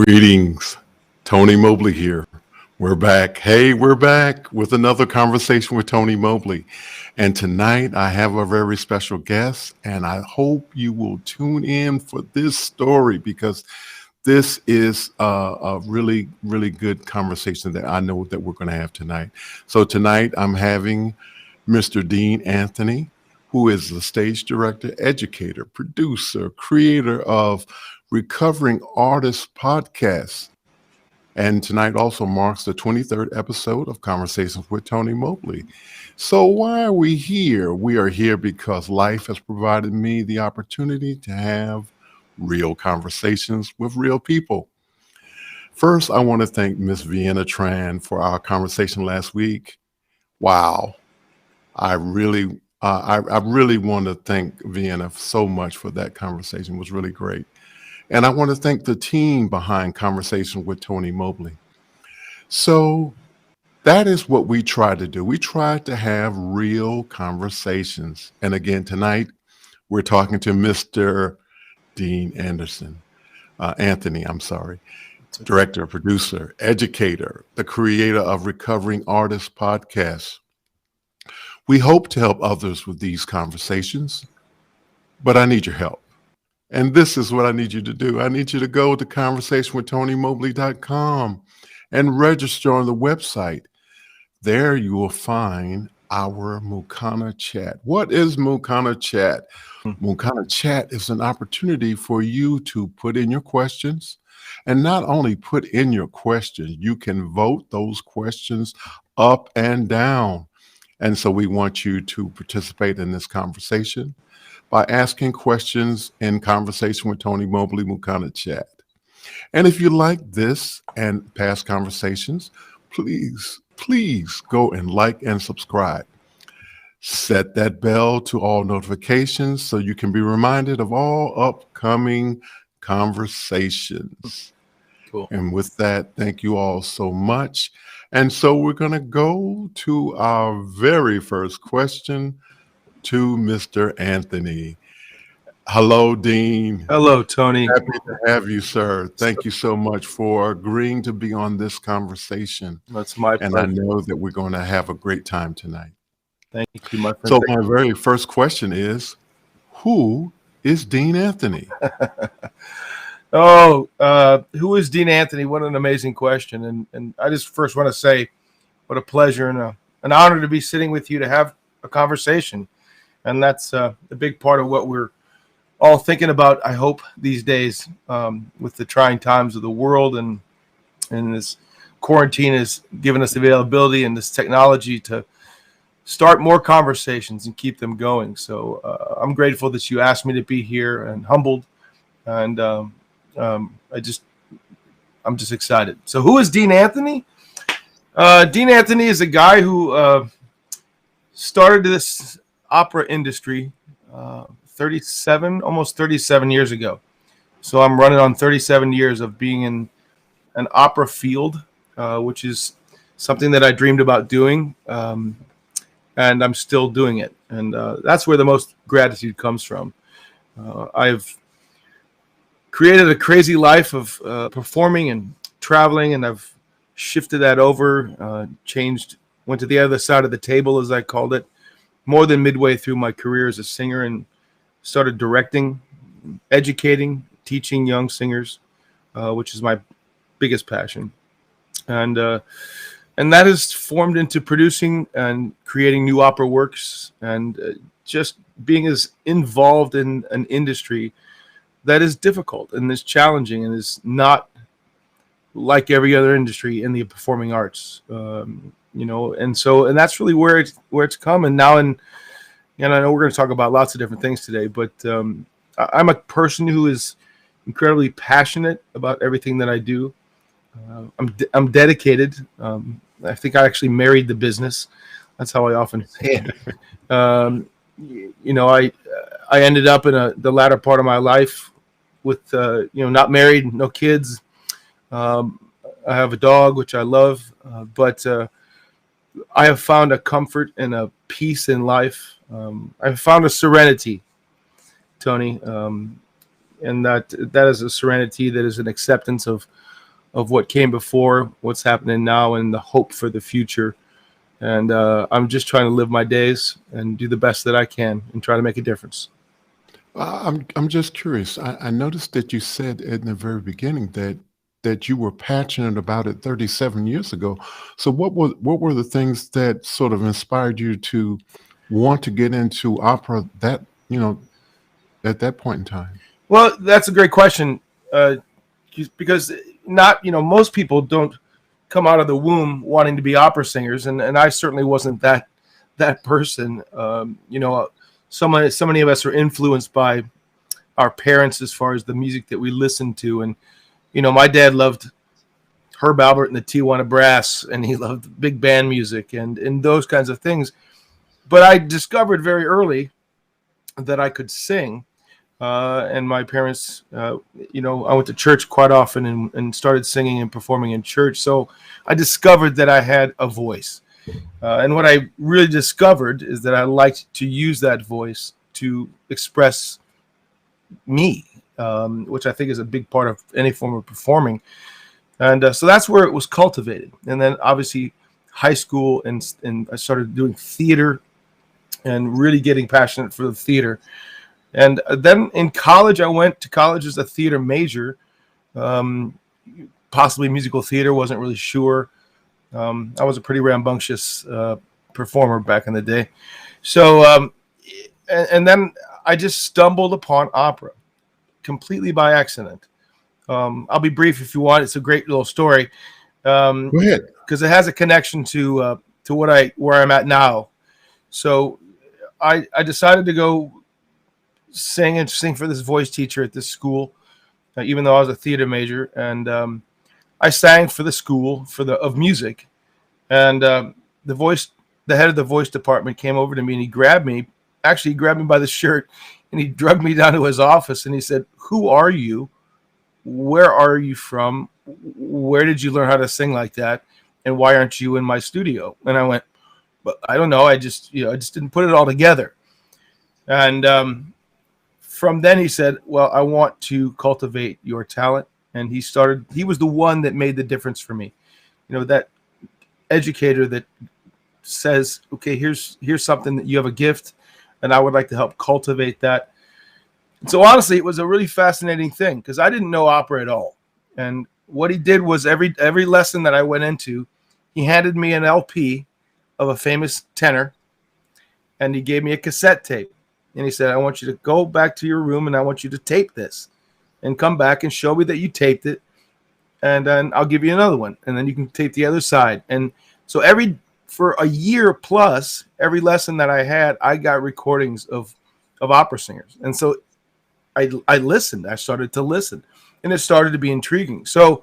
Greetings, Tony Mobley here. We're back. Hey, we're back with another conversation with Tony Mobley. And tonight I have a very special guest, and I hope you will tune in for this story because this is a really, really good conversation that I know that we're going to have tonight. So tonight I'm having Mr. Dean Anthony, who is the stage director, educator, producer, creator of Recovering Artists Podcast. And tonight also marks the 23rd episode of Conversations with Tony Mobley. So why are we here? We are here because life has provided me the opportunity to have real conversations with real people. First, I want to thank Miss Vienna Tran for our conversation last week. Wow. I really want to thank Vienna so much for that conversation. It was really great. And I want to thank the team behind Conversation with Tony Mobley. So that is what we try to do. We try to have real conversations. And again, tonight, we're talking to Mr. Dean Anthony, director, producer, educator, the creator of Recovering Artists Podcast. We hope to help others with these conversations, but I need your help. And this is what I need you to do. I need you to go to conversationwithtonymobley.com and register on the website. There you will find our Mukana chat. What is Mukana chat? Mukana chat is an opportunity for you to put in your questions. And not only put in your questions, you can vote those questions up and down. And so we want you to participate in this conversation by asking questions in Conversation with Tony Mobley Mukana chat. And if you like this and past conversations, please go and like and subscribe. Set that bell to all notifications so you can be reminded of all upcoming conversations. Cool. And with that, thank you all so much. And so we're going to go to our very first question to Mr. Anthony. Hello, Dean. Hello, Tony. Happy to have you, sir. Thank you so much for agreeing to be on this conversation. That's my pleasure. And I know that we're going to have a great time tonight. Thank you, my friend. So my very first question is, who is Dean Anthony? Who is Dean Anthony? What an amazing question. And I just first want to say what a pleasure and an honor to be sitting with you to have a conversation. And that's a big part of what we're all thinking about, I hope, these days with the trying times of the world. And this quarantine has given us the availability and this technology to start more conversations and keep them going. So I'm grateful that you asked me to be here and humbled. And I'm just excited. So who is Dean Anthony? Dean Anthony is a guy who started this opera industry almost 37 years ago. So I'm running on 37 years of being in an opera field, which is something that I dreamed about doing, and I'm still doing it. And that's where the most gratitude comes from. I've created a crazy life of performing and traveling, and I've shifted that over, went to the other side of the table, as I called it, more than midway through my career as a singer, and started directing, educating, teaching young singers, which is my biggest passion. And that has formed into producing and creating new opera works and just being as involved in an industry that is difficult and is challenging and is not like every other industry in the performing arts, and that's really where it's come. And now, and I know we're going to talk about lots of different things today, but I'm a person who is incredibly passionate about everything that I do. I'm dedicated. I think I actually married the business. That's how I often say it. I ended up in the latter part of my life with, not married, no kids. I have a dog, which I love, but I have found a comfort and a peace in life. I've found a serenity, Tony, and that is a serenity that is an acceptance of of what came before, what's happening now, and the hope for the future. And I'm just trying to live my days and do the best that I can and try to make a difference. I'm just curious. I noticed that you said in the very beginning that you were passionate about it 37 years ago. So what were the things that sort of inspired you to want to get into opera that, at that point in time? Well, that's a great question, because most people don't come out of the womb wanting to be opera singers, and I certainly wasn't that person. So many of us are influenced by our parents as far as the music that we listen to, and my dad loved Herb Albert and the Tijuana Brass, and he loved big band music and those kinds of things. But I discovered very early that I could sing. And my parents, I went to church quite often and started singing and performing in church. So I discovered that I had a voice. And what I really discovered is that I liked to use that voice to express me, which I think is a big part of any form of performing. And so that's where it was cultivated. And then obviously high school, and I started doing theater and really getting passionate for the theater. And then in college, I went to college as a theater major, possibly musical theater, wasn't really sure. I was a pretty rambunctious performer back in the day. So, and then I just stumbled upon opera completely by accident. I'll be brief if you want. It's a great little story. Go ahead. Because it has a connection to where I'm at now. So I decided to go sing for this voice teacher at this school, even though I was a theater major, and I sang for the school of music, and the head of the voice department came over to me and he grabbed me by the shirt, and he dragged me down to his office and he said, "Who are you? Where are you from? Where did you learn how to sing like that? And why aren't you in my studio?" And I went, "But I don't know. I just didn't put it all together." And from then he said, "Well, I want to cultivate your talent." And he was the one that made the difference for me. That educator that says, "Okay, here's something that you have a gift, and I would like to help cultivate that." And so honestly, it was a really fascinating thing because I didn't know opera at all. And what he did was every lesson that I went into, he handed me an LP of a famous tenor, and he gave me a cassette tape. And he said, "I want you to go back to your room and I want you to tape this and come back and show me that you taped it. And then I'll give you another one. And then you can tape the other side." And so for a year plus, every lesson that I had, I got recordings of opera singers. And so I listened. I started to listen, and it started to be intriguing. So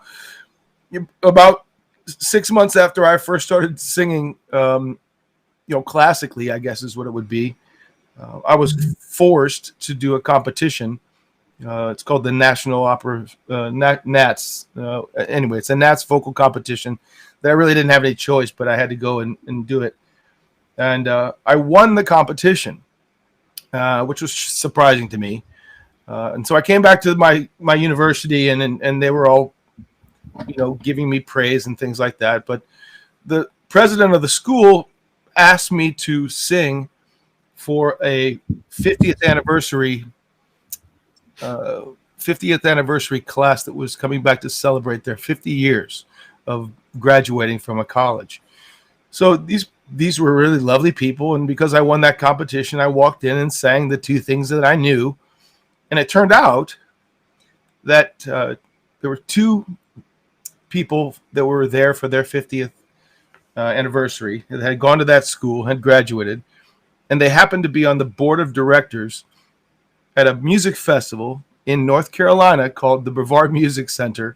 about 6 months after I first started singing, classically, I guess is what it would be, I was forced to do a competition. It's called the National Opera Nats. Anyway, it's a Nats vocal competition that I really didn't have any choice, but I had to go and do it. And I won the competition, which was surprising to me. And so I came back to my university, and they were all, giving me praise and things like that. But the president of the school asked me to sing for a 50th anniversary class that was coming back to celebrate their 50 years of graduating from a college. So these were really lovely people, and because I won that competition, I walked in and sang the two things that I knew. And it turned out that there were two people that were there for their 50th anniversary that had gone to that school, had graduated, and they happened to be on the board of directors at a music festival in North Carolina called the Brevard Music Center.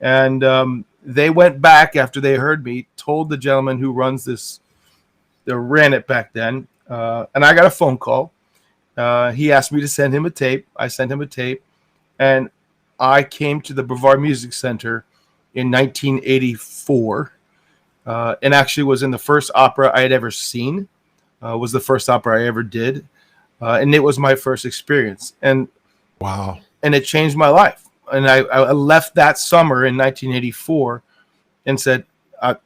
And they went back after they heard me, told the gentleman who runs this, they ran it back then, and I got a phone call. He asked me to send him a tape. I sent him a tape, and I came to the Brevard Music Center in 1984, and actually was in the first opera I had ever seen. Was the first opera I ever did, and it was my first experience. And wow! And it changed my life. and I left that summer in 1984 and said,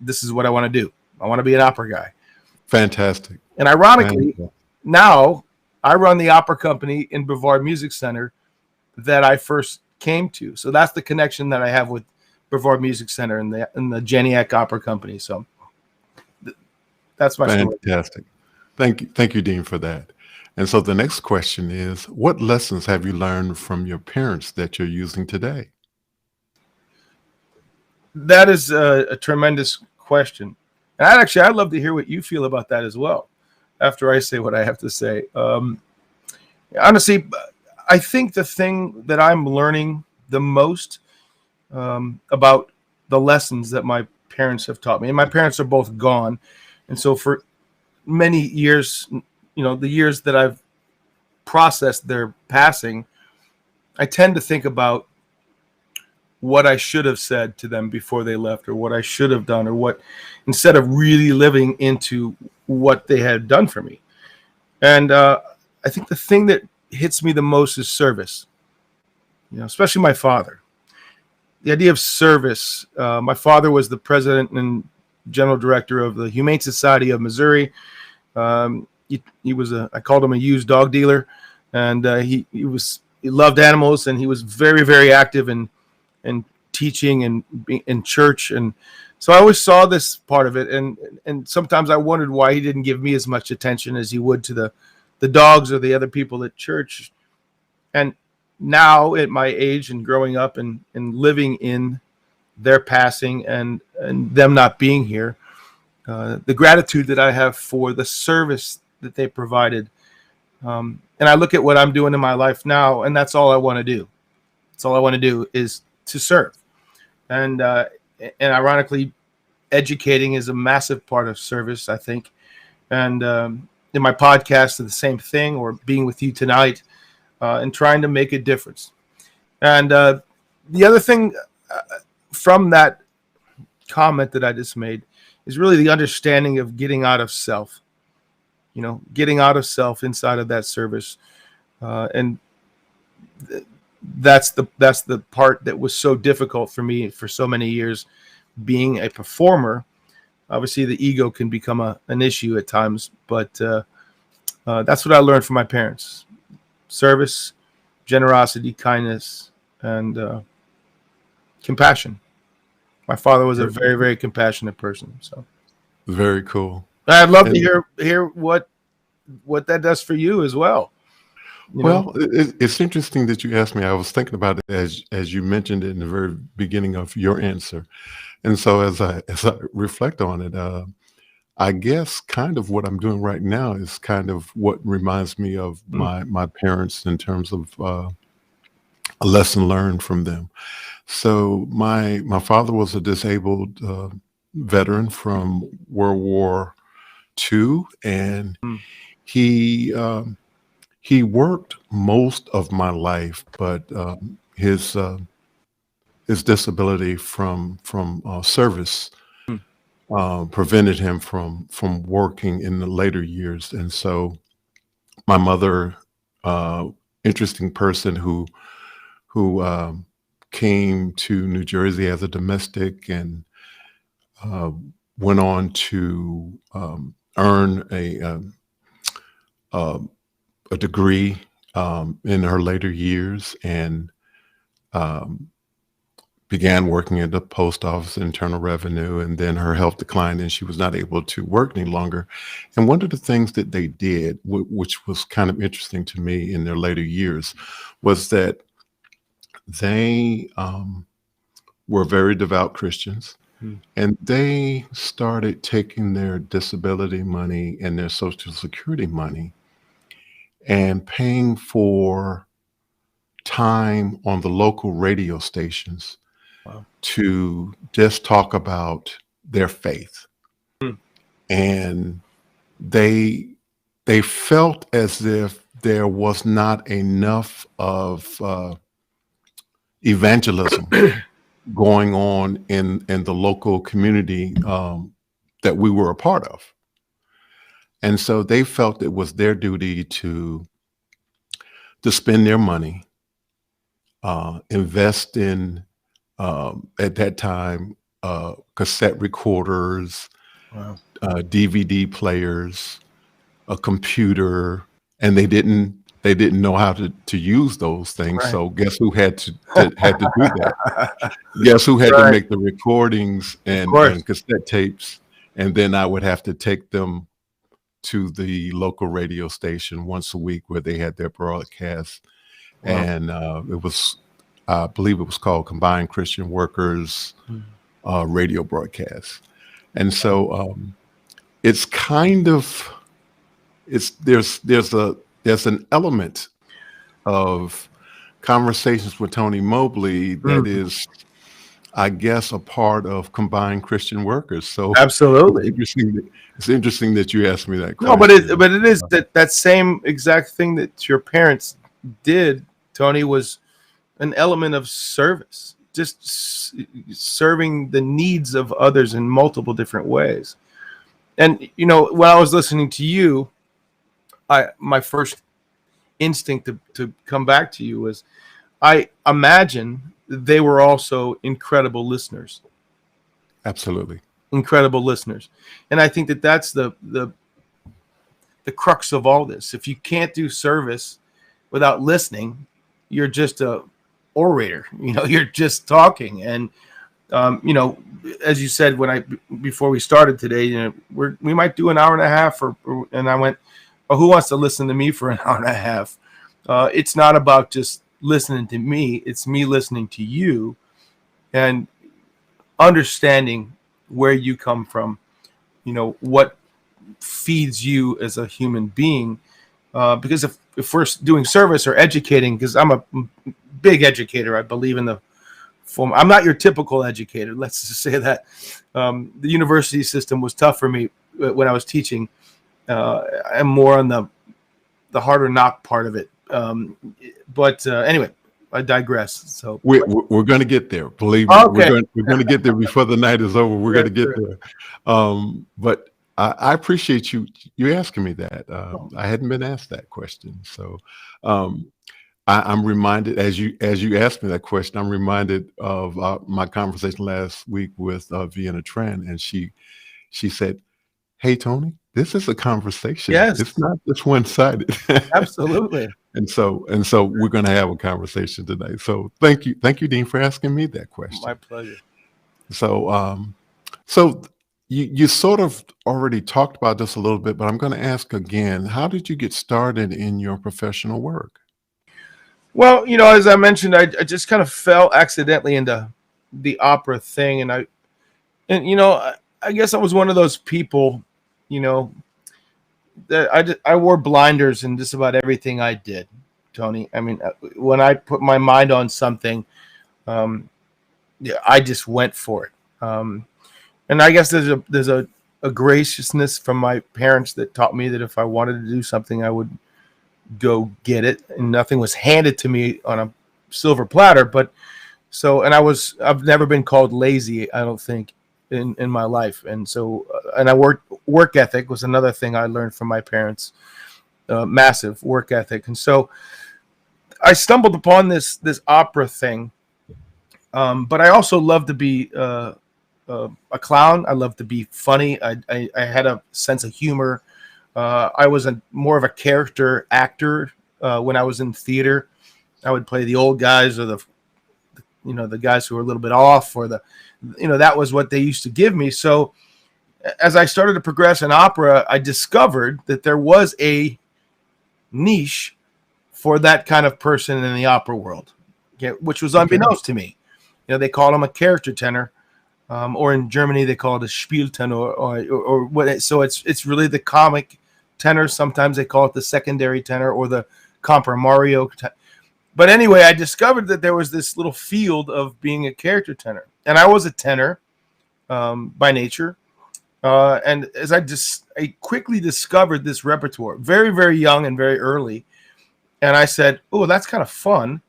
this is what I want to do. I want to be an opera guy. Fantastic. And ironically, now I run the opera company in Brevard Music Center that I first came to. So that's the connection that I have with Brevard Music Center and the Janiec Opera Company. So that's my fantastic story. Thank you, Dean, for that. And so the next question is, what lessons have you learned from your parents that you're using today? That is a tremendous question. And I'd love to hear what you feel about that as well after I say what I have to say. Honestly, I think the thing that I'm learning the most about the lessons that my parents have taught me, and my parents are both gone, and so for many years, the years that I've processed their passing, I tend to think about what I should have said to them before they left, or what I should have done, or what, instead of really living into what they had done for me. And I think the thing that hits me the most is service, especially my father. The idea of service. My father was the president and general director of the Humane Society of Missouri. He was I called him a used dog dealer, and he loved animals, and he was very, very active in teaching and in church. And so I always saw this part of it. And sometimes I wondered why he didn't give me as much attention as he would to the dogs or the other people at church. And now at my age and growing up and living in their passing and them not being here, the gratitude that I have for the service that they provided. And I look at what I'm doing in my life now, and that's all I want to do. That's all I want to do is to serve. And ironically, educating is a massive part of service, I think. And in my podcast, the same thing, or being with you tonight, and trying to make a difference. And the other thing from that comment that I just made is really the understanding of getting out of self. Getting out of self inside of that service, and that's the part that was so difficult for me for so many years. Being a performer, obviously the ego can become an issue at times, but that's what I learned from my parents: service, generosity, kindness, and compassion. My father was a very, very compassionate person. So very cool. I'd love to hear what that does for you as well. Well, it's interesting that you asked me. I was thinking about it as you mentioned it in the very beginning of your answer. And so as I reflect on it, I guess kind of what I'm doing right now is kind of what reminds me of my parents in terms of a lesson learned from them. So my father was a disabled veteran from World War II, and he worked most of my life, but his disability from service prevented him from working in the later years. And so my mother, interesting person who came to New Jersey as a domestic and went on to earn a degree in her later years, and began working at the post office, Internal Revenue, and then her health declined and she was not able to work any longer. And one of the things that they did, which was kind of interesting to me in their later years, was that they were very devout Christians, and they started taking their disability money and their Social Security money and paying for time on the local radio stations to just talk about their faith. And they felt as if there was not enough of evangelism going on in the local community that we were a part of. And so they felt it was their duty to spend their money invest in at that time cassette recorders, Wow. DVD players, a computer, and they didn't know how to use those things. Right. So guess who had to do that? Guess who had to Right. make the recordings Of course. and cassette tapes, and then I would have to take them to the local radio station once a week where they had their broadcast, Wow. and it was, I believe it was called Combined Christian Workers radio broadcast, and so it's kind of it's there's an element of Conversations with Tony Mobley that Mm. is, I guess, a part of Combined Christian Workers. So Absolutely. it's interesting that you asked me that No, question. but it is that same exact thing that your parents did, Tony, was an element of service, just serving the needs of others in multiple different ways. And when I was listening to you, my first instinct to come back to you was, I imagine they were also incredible listeners. Absolutely. Incredible listeners. And I think that that's the crux of all this. If you can't do service without listening, you're just a orator. You're just talking. And as you said before we started today, we might do an hour and a half, and I went, oh, who wants to listen to me for an hour and a half? It's not about just listening to me. It's me listening to you and understanding where you come from, what feeds you as a human being. Because if we're doing service or educating, because I'm a big educator, I believe in the form. I'm not your typical educator. Let's just say that. The university system was tough for me when I was teaching. I'm more on the harder knock part of it. But anyway, I digress. So we're going to get there. Believe me, okay. we're going to get there before the night is over. We're going to get there. But I appreciate you asking me that. I hadn't been asked that question, so I'm reminded as you asked me that question. I'm reminded of my conversation last week with Vienna Tran, and she said, "Hey Tony, this is a conversation. Yes. It's not just one-sided." Absolutely. And so we're going to have a conversation tonight. So thank you, Dean, for asking me that question. My pleasure. So so you sort of already talked about this a little bit, but I'm going to ask again. How did you get started in your professional work? Well, as I mentioned, I just kind of fell accidentally into the opera thing, and I guess I was one of those people, that I wore blinders in just about everything I did, Tony. I mean, when I put my mind on something, I just went for it. And I guess there's a graciousness from my parents that taught me that if I wanted to do something, I would go get it, and nothing was handed to me on a silver platter. But I've never been called lazy, I don't think, in my life. And so, and work ethic was another thing I learned from my parents, massive work ethic. And so I stumbled upon this opera thing. But I also love to be a clown. I love to be funny. I had a sense of humor. I was more of a character actor when I was in theater. I would play the old guys or the guys who were a little bit off, or that was what they used to give me. So as I started to progress in opera, I discovered that there was a niche for that kind of person in the opera world, which was unbeknownst to me. They call him a character tenor, or in Germany they call it a Spieltenor, or what. So it's really the comic tenor. Sometimes they call it the secondary tenor or the comprimario. But anyway, I discovered that there was this little field of being a character tenor, and I was a tenor by nature. And as I quickly discovered this repertoire, very, very young and very early, and I said, "Oh, that's kind of fun.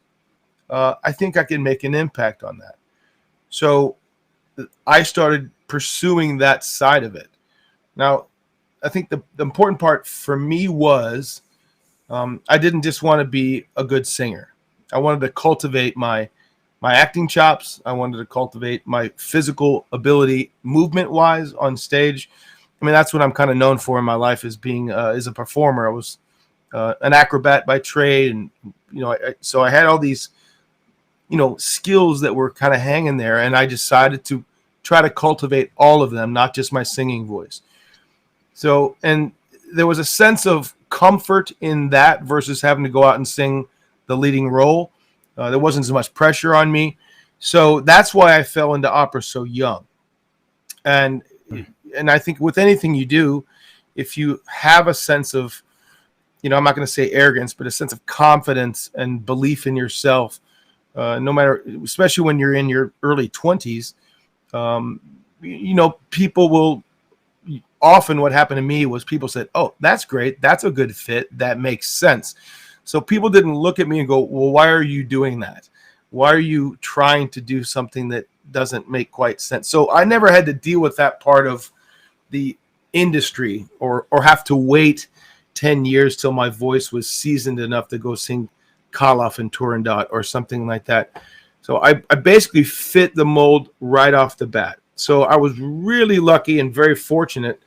I think I can make an impact on that." So I started pursuing that side of it. Now, I think the important part for me was I didn't just want to be a good singer. I wanted to cultivate my acting chops. I wanted to cultivate my physical ability, movement wise, on stage. I mean, that's what I'm kind of known for in my life, as being as a performer. I was an acrobat by trade, and so I had all these skills that were kind of hanging there, and I decided to try to cultivate all of them, not just my singing voice. So, and there was a sense of comfort in that versus having to go out and sing the leading role. There wasn't as much pressure on me. So that's why I fell into opera so young. And I think with anything you do, if you have a sense of, I'm not going to say arrogance, but a sense of confidence and belief in yourself, no matter, especially when you're in your early 20s, people will often, what happened to me was people said, "Oh, that's great. That's a good fit. That makes sense." So people didn't look at me and go, "Well, why are you doing that? Why are you trying to do something that doesn't make quite sense?" So I never had to deal with that part of the industry or have to wait 10 years till my voice was seasoned enough to go sing Kaloff and Turandot or something like that. So I basically fit the mold right off the bat. So I was really lucky and very fortunate.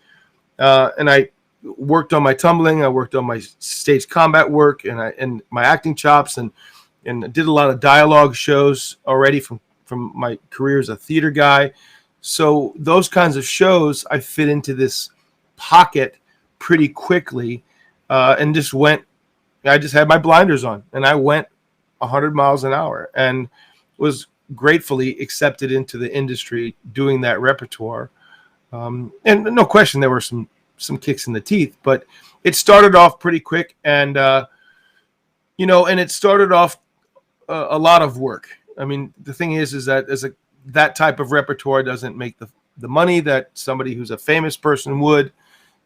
And I worked on my tumbling. I worked on my stage combat work and my acting chops, and did a lot of dialogue shows already from my career as a theater guy. So those kinds of shows, I fit into this pocket pretty quickly, and I just had my blinders on, and I went 100 miles an hour, and was gratefully accepted into the industry doing that repertoire. And no question, there were some kicks in the teeth, but it started off pretty quick, and and it started off a lot of work. I mean, the thing is that that type of repertoire doesn't make the money that somebody who's a famous person would.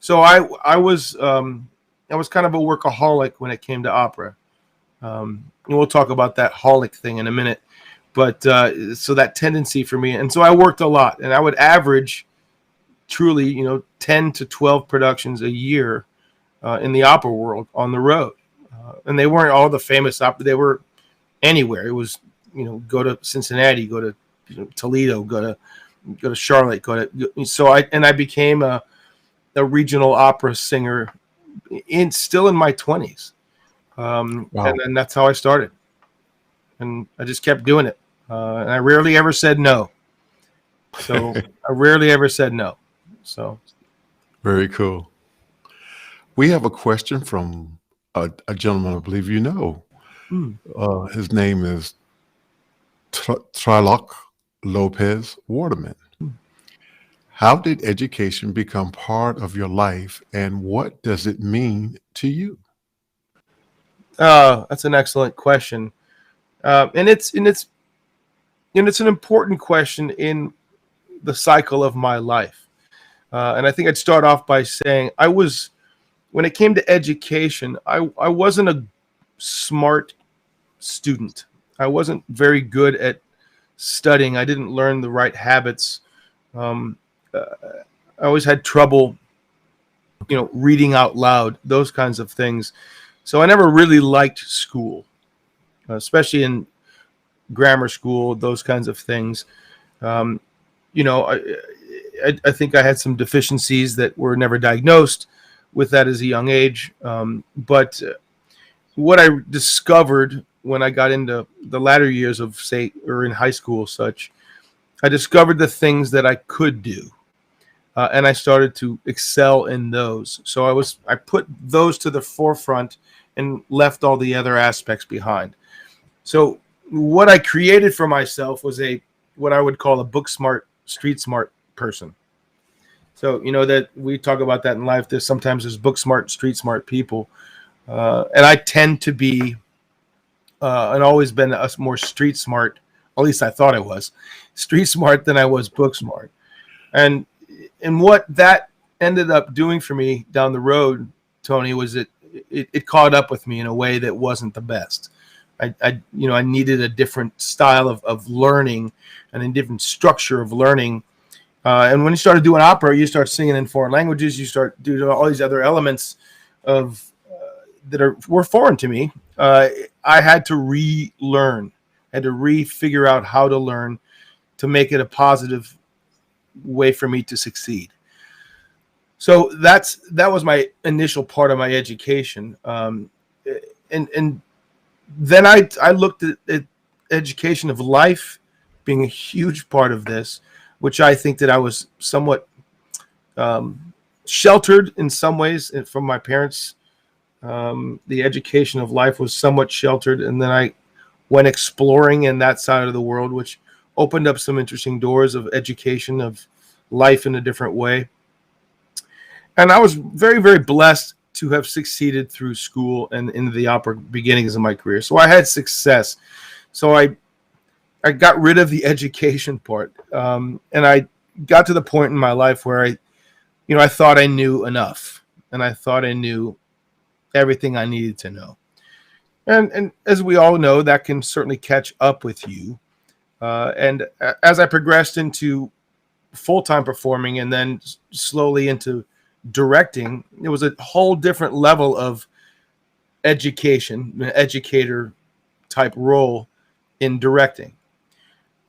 So I was kind of a workaholic when it came to opera. And we'll talk about that holic thing in a minute. But so that tendency for me, and so I worked a lot, and I would average truly, 10 to 12 productions a year in the opera world on the road. And they weren't all the famous opera. They were anywhere. It was, go to Cincinnati, go to Toledo, go to Charlotte, so I became a regional opera singer still in my 20s. Wow. And then that's how I started. And I just kept doing it. And I rarely ever said no. So I rarely ever said no. So very cool. We have a question from a gentleman I believe you know. His name is Triloc Lopez Waterman. How did education become part of your life, and what does it mean to you? That's an excellent question. And it's an important question in the cycle of my life. And I think I'd start off by saying when it came to education, I wasn't a smart student. I wasn't very good at studying. I didn't learn the right habits. I always had trouble, reading out loud, those kinds of things. So I never really liked school, especially in grammar school, those kinds of things. I think I had some deficiencies that were never diagnosed with that as a young age. But what I discovered when I got into the latter years of, or in high school, such, I discovered the things that I could do. And I started to excel in those. So I put those to the forefront and left all the other aspects behind. So what I created for myself was what I would call a book smart, street smart person. So, that we talk about that in life. There's book smart, street smart people. And I tend to be, and always been more street smart. At least I thought I was street smart than I was book smart. And what that ended up doing for me down the road, Tony, was it caught up with me in a way that wasn't the best. I needed a different style of learning and a different structure of learning. And when you started doing opera, you start singing in foreign languages. You start doing all these other elements that were foreign to me. I I had to relearn, had to figure out how to learn to make it a positive way for me to succeed. So that was my initial part of my education, and then I looked at education of life being a huge part of this, which I think that I was somewhat sheltered in some ways from my parents. The education of life was somewhat sheltered, and then I went exploring in that side of the world, which opened up some interesting doors of education of life in a different way. And I was very, very blessed to have succeeded through school and into the opera beginnings of my career. So I had success. So I got rid of the education part, and I got to the point in my life where I thought I knew enough, and I thought I knew everything I needed to know. And as we all know, that can certainly catch up with you. And as I progressed into full-time performing and then slowly into directing, it was a whole different level of education, an educator type role in directing.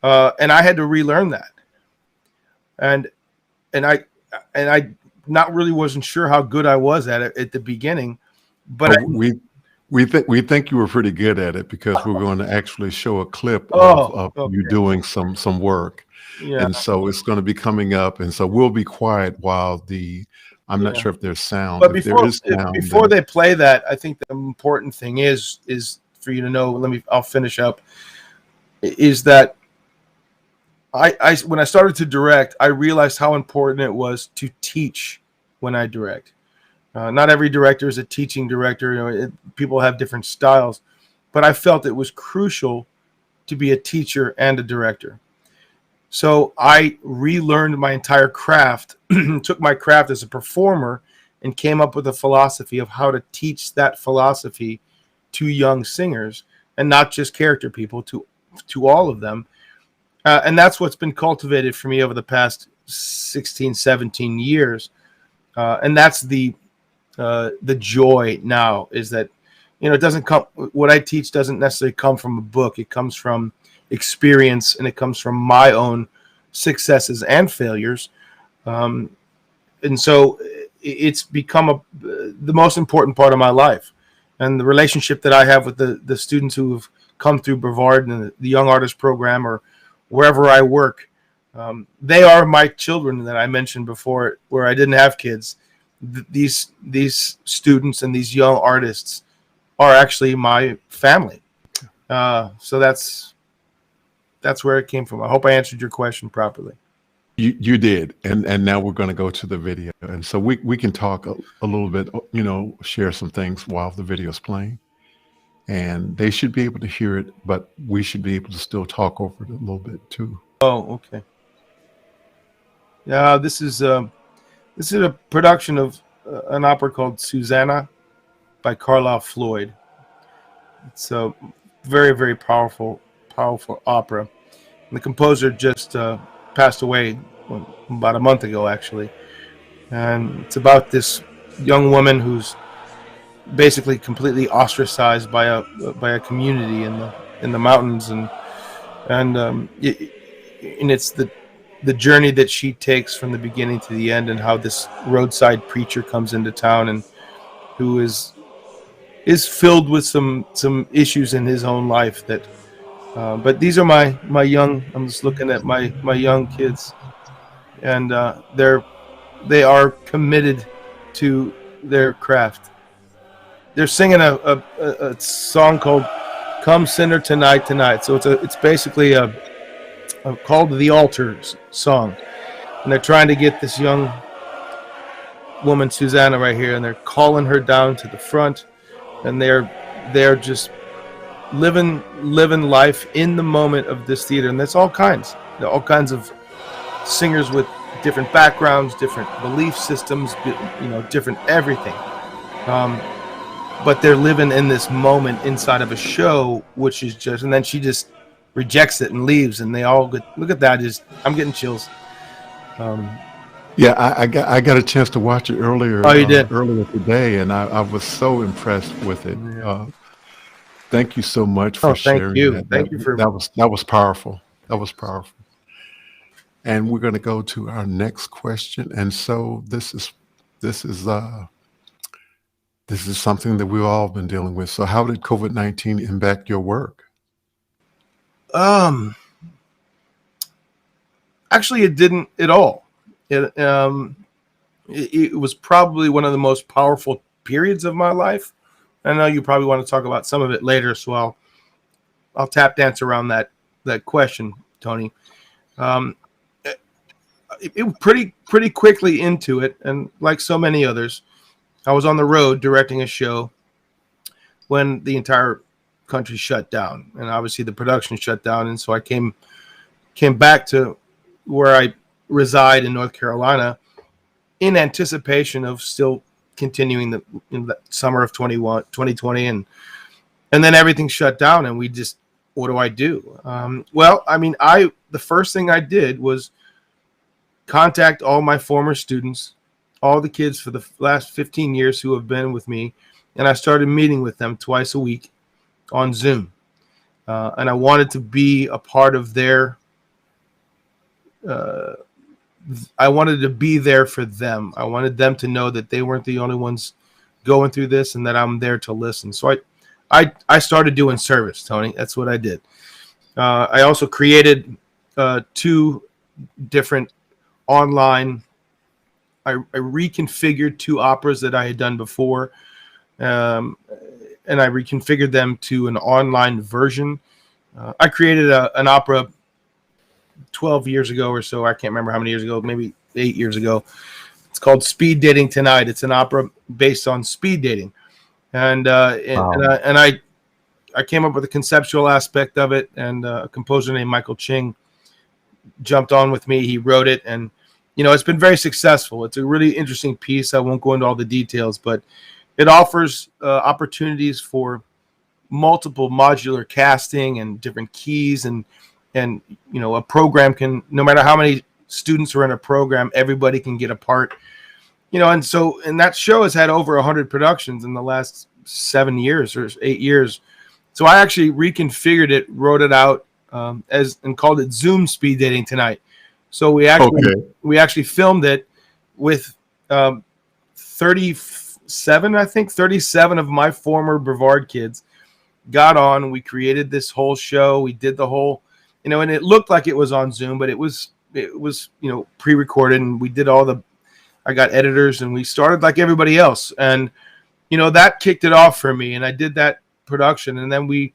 And I had to relearn that. And I not really wasn't sure how good I was at it at the beginning, but we think you were pretty good at it, because we're going to actually show a clip of okay. you doing some work. Yeah. And so it's going to be coming up, and so we'll be quiet while I'm not sure if there's sound. But if there is sound, before they play that, I think the important thing is for you to know. I'll finish up. Is that I when I started to direct, I realized how important it was to teach when I direct. Not every director is a teaching director. People have different styles, but I felt it was crucial to be a teacher and a director. So I relearned my entire craft, took my craft as a performer, and came up with a philosophy of how to teach that philosophy to young singers, and not just character people, to all of them. And that's what's been cultivated for me over the past 16, 17 years. And that's the joy now, is that, it doesn't come, what I teach doesn't necessarily come from a book. It comes from experience, and it comes from my own successes and failures. And so it's become the most important part of my life. And the relationship that I have with the students who have come through Brevard and the Young Artist Program, or wherever I work, they are my children that I mentioned before, where I didn't have kids. These students and these young artists are actually my family. So that's where it came from. I hope I answered your question properly. You did, and now we're going to go to the video, and so we can talk a little bit, share some things while the video is playing, and they should be able to hear it, but we should be able to still talk over it a little bit too. Oh, okay. Yeah, this is a production of an opera called Susanna by Carlisle Floyd. It's a very, very powerful opera. And the composer just passed away about a month ago, actually. And it's about this young woman who's basically completely ostracized by a community in the mountains, and it's the journey that she takes from the beginning to the end, and how this roadside preacher comes into town, and who is filled with some issues in his own life that. But these are my young. I'm just looking at my young kids, and they are committed to their craft. They're singing a song called "Come Sinner Tonight." So it's basically a called the altar song, and they're trying to get this young woman Susanna right here, and they're calling her down to the front, and they're just living life in the moment of this theater. And that's all kinds of singers with different backgrounds, different belief systems, different everything, but they're living in this moment inside of a show, which is just, and then she just rejects it and leaves, and they all look at that. I'm getting chills. Yeah, I got a chance to watch it earlier. Oh, you did? Earlier today, and I was so impressed with it. Yeah. Thank you so much for Oh, thank sharing you. that. Thank you for. That was powerful. That was powerful. And we're going to go to our next question. And so this is this is something that we've all been dealing with. So how did COVID-19 impact your work? Um, Actually, it didn't at all. It was probably one of the most powerful periods of my life. I know you probably want to talk about some of it later, so I'll tap dance around that question, Tony. Um, it pretty quickly into it, and like so many others, I was on the road directing a show when the entire country shut down, and obviously the production shut down, and so I came back to where I reside in North Carolina in anticipation of still continuing in the summer of 2020, and then everything shut down, and we just, what do I do? Well, I mean, the first thing I did was contact all my former students, all the kids for the last 15 years who have been with me, and I started meeting with them twice a week on Zoom. And I wanted to be a part of their I wanted to be there for them. I wanted them to know that they weren't the only ones going through this, and that I'm there to listen. So I started doing service, Tony. That's what I did. I also created 2 different online. I reconfigured 2 operas that I had done before, and I reconfigured them to an online version. I created an opera 12 years ago or so. I can't remember how many years ago, maybe 8 years ago. It's called Speed Dating Tonight. It's an opera based on speed dating. And Wow. I came up with a conceptual aspect of it, and a composer named Michael Ching jumped on with me. He wrote it, and it's been very successful. It's a really interesting piece. I won't go into all the details, but it offers opportunities for multiple modular casting and different keys, and a program can, no matter how many students are in a program, everybody can get a part. And that show has had over 100 productions in the last 7 years or 8 years. So I actually reconfigured it, wrote it out and called it Zoom Speed Dating Tonight. So we actually filmed it with 37 of my former Brevard kids got on, and we created this whole show. We did the whole, and it looked like it was on Zoom, but it was pre-recorded, and we did I got editors, and we started like everybody else. And, that kicked it off for me, and I did that production. And then we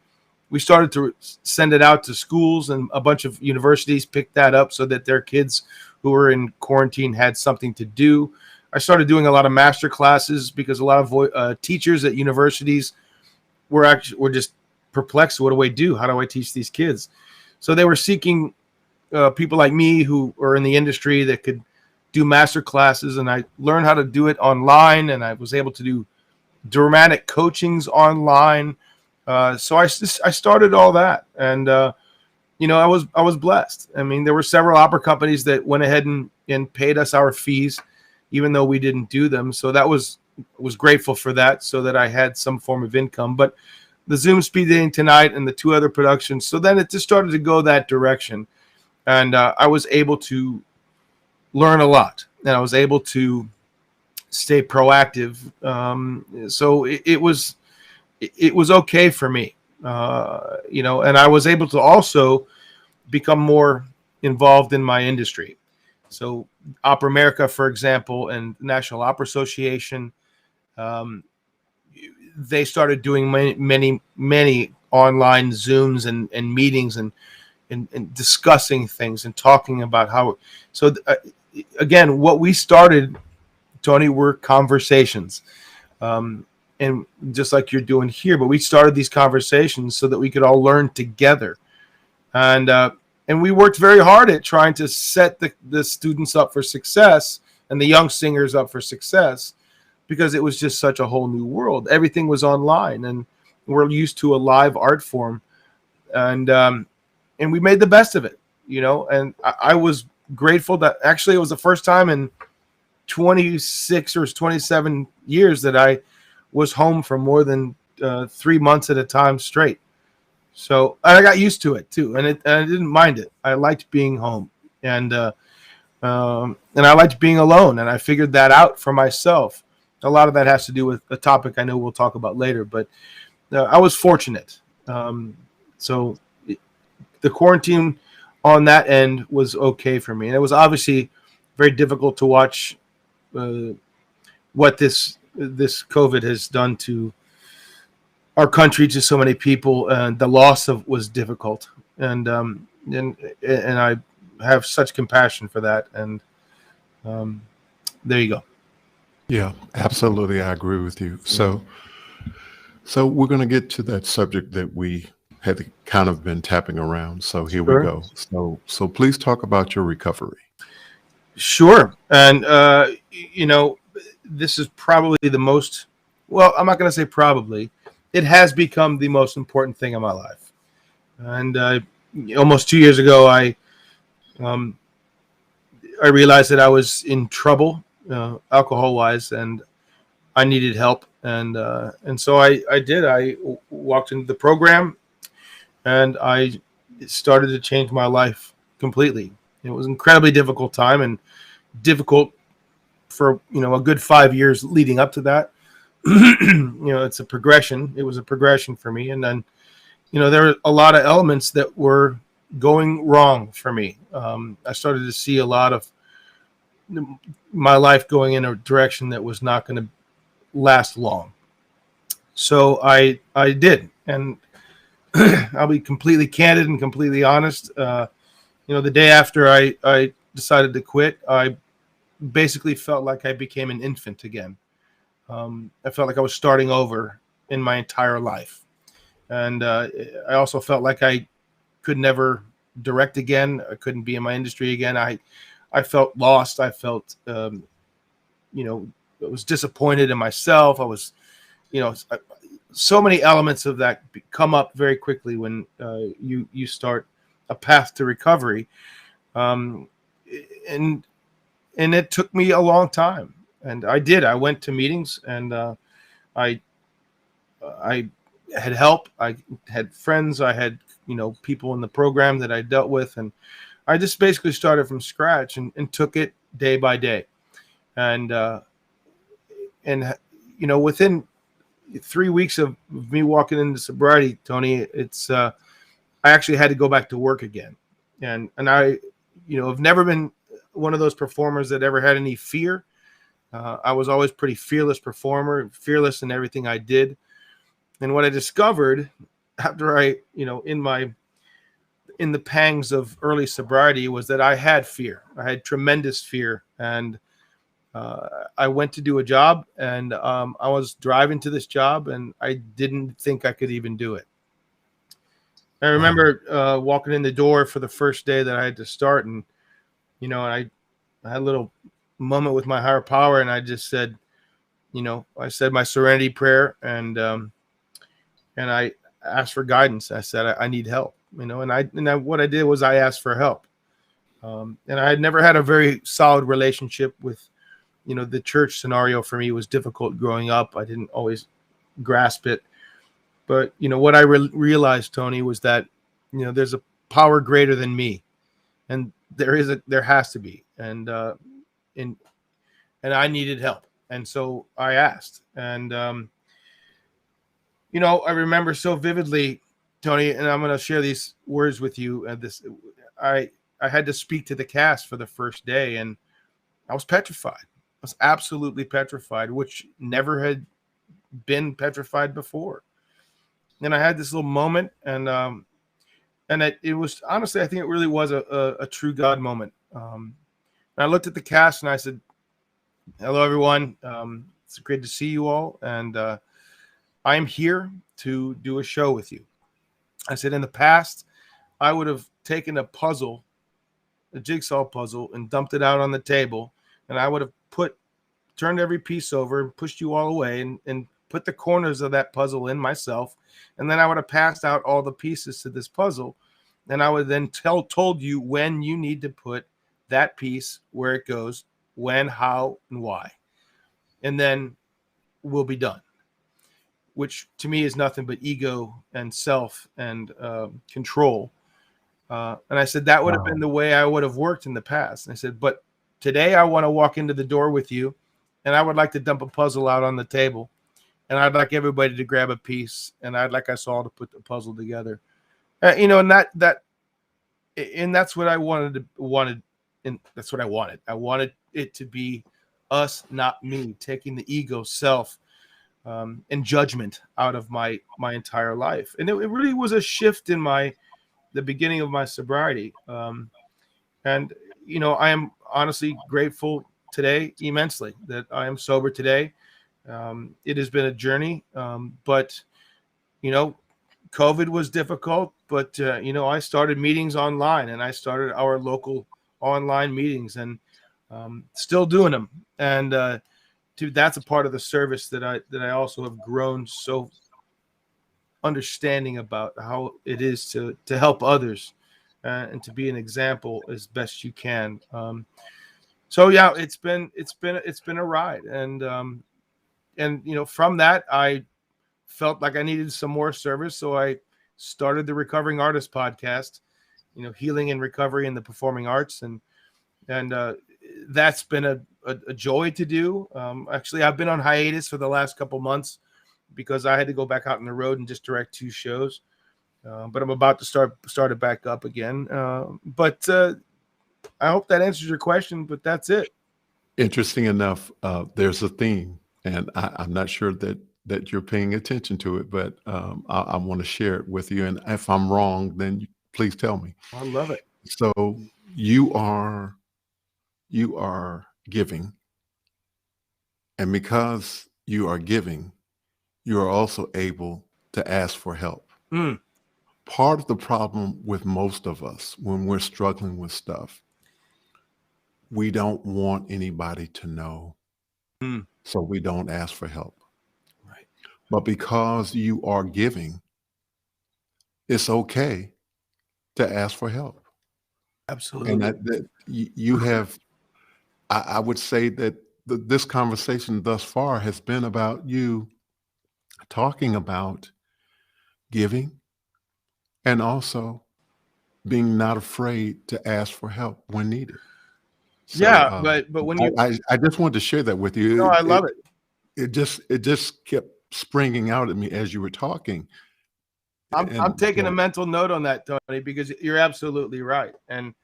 started to send it out to schools, and a bunch of universities picked that up so that their kids who were in quarantine had something to do. I started doing a lot of master classes because a lot of teachers at universities were just perplexed. What do I do? How do I teach these kids? So they were seeking people like me who are in the industry that could do master classes, and I learned how to do it online, and I was able to do dramatic coachings online. So I started all that, and I was blessed. I mean, there were several opera companies that went ahead and paid us our fees, even though we didn't do them. So that was grateful for that, so that I had some form of income. But the Zoom Speed Dating Tonight and the 2 other productions, so then it just started to go that direction, and I was able to learn a lot, and I was able to stay proactive. So it was okay for me, and I was able to also become more involved in my industry. So Opera America, for example, and National Opera Association, they started doing many online Zooms and meetings, and discussing things and talking about how. So again, what we started, Tony, were conversations, and just like you're doing here. But we started these conversations so that we could all learn together, and we worked very hard at trying to set the students up for success and the young singers up for success, because it was just such a whole new world. Everything was online, and we're used to a live art form, and we made the best of it, and I was grateful that actually it was the first time in 26 or 27 years that I was home for more than 3 months at a time straight. So I got used to it too, and I didn't mind it. I liked being home, and I liked being alone, and I figured that out for myself. A lot of that has to do with a topic I know we'll talk about later, but I was fortunate. So the quarantine on that end was okay for me, and it was obviously very difficult to watch what this COVID has done to our country, to so many people, and the loss of was difficult, and I have such compassion for that, and there you go. Yeah, absolutely. I agree with you. So we're going to get to that subject that we had kind of been tapping around. So here we Sure. go. So please talk about your recovery. Sure. And, this is probably the most, well, I'm not going to say probably, it has become the most important thing in my life. And almost 2 years ago, I realized that I was in trouble, alcohol wise, and I needed help. And so I did. I walked into the program, and I started to change my life completely. It was an incredibly difficult time, and difficult for a good 5 years leading up to that. It's a progression. It was a progression for me, and then there were a lot of elements that were going wrong for me. I started to see a lot of my life going in a direction that was not going to last long. So I did, and I'll be completely candid and completely honest. The day after I decided to quit, I basically felt like I became an infant again. I felt like I was starting over in my entire life. And I also felt like I could never direct again. I couldn't be in my industry again. I felt lost. I felt, I was disappointed in myself. I was, so many elements of that come up very quickly when you start a path to recovery. And it took me a long time, and I did. I went to meetings, and I had help. I had friends. I had people in the program that I dealt with, and I just basically started from scratch and took it day by day. And within 3 weeks of me walking into sobriety, Tony, it's I actually had to go back to work again, and I have never been one of those performers that ever had any fear. I was always pretty fearless performer, fearless in everything I did. And what I discovered after in the pangs of early sobriety was that I had fear. I had tremendous fear. And I went to do a job, and I was driving to this job, and I didn't think I could even do it. I remember walking in the door for the first day that I had to start, and I had a little moment with my higher power, and I just said, I said my serenity prayer, and I asked for guidance. I said I need help, and what I did was I asked for help, and I had never had a very solid relationship with, the church scenario for me was difficult growing up. I didn't always grasp it, but what I realized, Tony, was that there's a power greater than me, and there has to be, and I needed help, and so I asked, and I remember so vividly, Tony, and I'm going to share these words with you. I had to speak to the cast for the first day, and I was petrified. I was absolutely petrified, which never had been petrified before. And I had this little moment, and it was honestly, I think it really was a true God moment. And I looked at the cast, and I said, "Hello, everyone. It's great to see you all, and I'm here to do a show with you." I said, in the past, I would have taken a jigsaw puzzle, and dumped it out on the table, and I would have turned every piece over and pushed you all away, and put the corners of that puzzle in myself, and then I would have passed out all the pieces to this puzzle, and I would then told you when you need to put that piece where it goes, when, how, and why, and then we'll be done. which to me is nothing but ego and self and control. And I said, that would have been the way I would have worked in the past. And I said, but today I want to walk into the door with you, and I would like to dump a puzzle out on the table, and I'd like everybody to grab a piece, and I'd like us all to put the puzzle together. And that's what I wanted, and that's what I wanted. I wanted it to be us, not me, taking the ego, self, and judgment out of my entire life. And it really was a shift in the beginning of my sobriety. And I am honestly grateful today immensely that I am sober today. It has been a journey, but COVID was difficult, but I started meetings online, and I started our local online meetings, and still doing them. And that's a part of the service that I also have grown so understanding about how it is to help others, and to be an example as best you can. So yeah, it's been a ride, and from that I felt like I needed some more service, so I started the Recovering Artist podcast, healing and recovery in the performing arts, and that's been a joy to do. Actually, I've been on hiatus for the last couple months because I had to go back out on the road and just direct 2 shows. But I'm about to start it back up again. But I hope that answers your question, but that's it. Interesting enough, there's a theme, and I'm not sure that you're paying attention to it, but I want to share it with you. And if I'm wrong, then please tell me. I love it. So you are giving, and because you are giving, you are also able to ask for help. Part of the problem with most of us when we're struggling with stuff, we don't want anybody to know, so we don't ask for help. Right. But because you are giving, it's okay to ask for help. Absolutely. And that you have, I would say that this conversation thus far has been about you talking about giving, and also being not afraid to ask for help when needed. So, Yeah, but when you, I just wanted to share that with you. I love it. It just kept springing out at me as you were talking. I'm taking a mental note on that, Tony, because you're absolutely right. And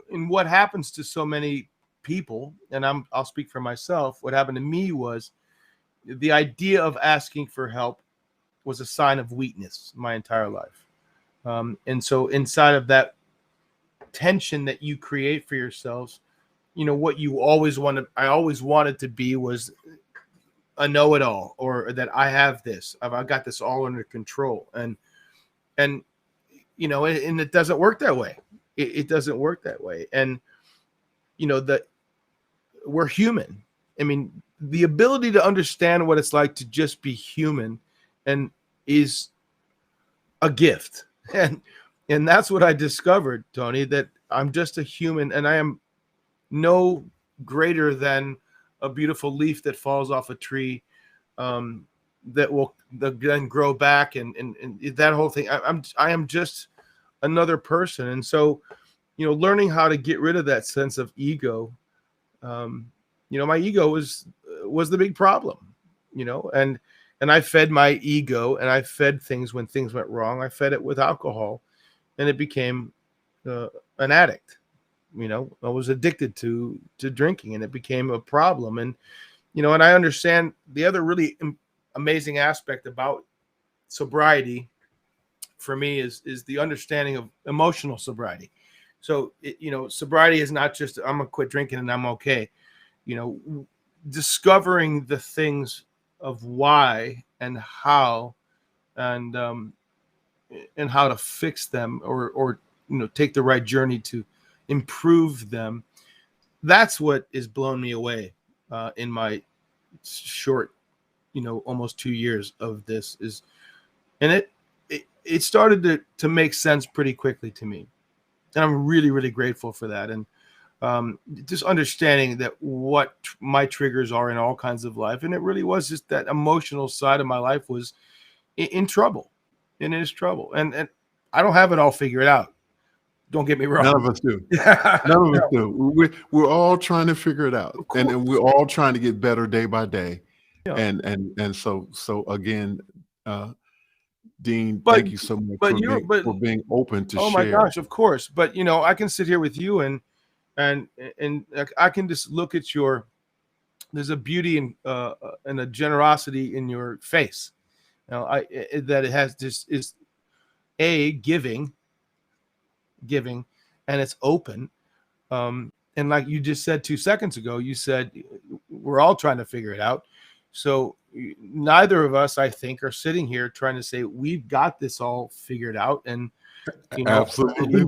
what happens to so many people, and I'll speak for myself, what happened to me was the idea of asking for help was a sign of weakness my entire life. And so inside of that tension that you create for yourselves, what you always wanted, I always wanted to be was a know-it-all, or that I have this, I've got this all under control. And it doesn't work that way. It doesn't work that way. And, that we're human. I mean, the ability to understand what it's like to just be human and is a gift. And that's what I discovered, Tony, that I'm just a human, and I am no greater than a beautiful leaf that falls off a tree, that will then grow back, and that whole thing. I am just another person. And so, learning how to get rid of that sense of ego, my ego was the big problem, and I fed my ego, and I fed things when things went wrong. I fed it with alcohol, and it became an addict. I was addicted to drinking, and it became a problem. And, and I understand the other really amazing aspect about sobriety for me is the understanding of emotional sobriety. So, sobriety is not just, I'm going to quit drinking and I'm okay. Discovering the things of why and how, and how to fix them, or take the right journey to improve them. That's what has blown me away in my short, almost 2 years of this is, and it started to make sense pretty quickly to me. And I'm really, really grateful for that. And just understanding that what my triggers are in all kinds of life. And it really was just that emotional side of my life was in trouble, and it is trouble. And I don't have it all figured out. Don't get me wrong. None of us do. None of us do. We're all trying to figure it out, and we're all trying to get better day by day. Yeah. And so again, Dean, thank you so much for being open to share. Oh my gosh, of course. But I can sit here with you and I can just look at there's a beauty and a generosity in your face. That it has this is giving, and it's open. And like you just said 2 seconds ago, you said we're all trying to figure it out. So neither of us, I think, are sitting here trying to say we've got this all figured out. And absolutely,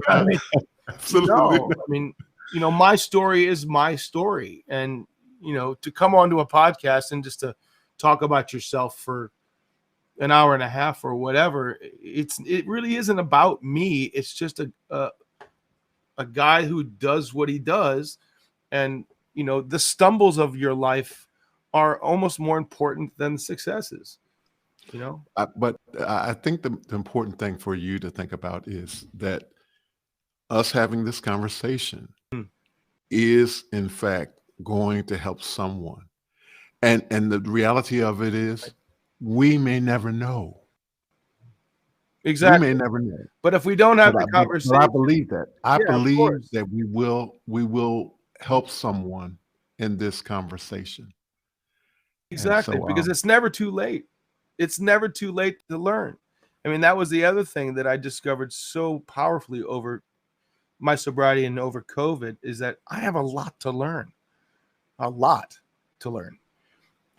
absolutely. No, I mean, my story is my story, and to come onto a podcast and just to talk about yourself for an hour and a half or whatever, it really isn't about me. It's just a guy who does what he does, and the stumbles of your life are almost more important than the successes. But I think the important thing for you to think about is that us having this conversation is in fact going to help someone, and the reality of it is we may never know. Exactly. We may never know. But if we don't have the conversation, I believe that. I believe that we will help someone in this conversation. Exactly, because it's never too late. It's never too late to learn. I mean, that was the other thing that I discovered so powerfully over my sobriety and over COVID is that I have a lot to learn.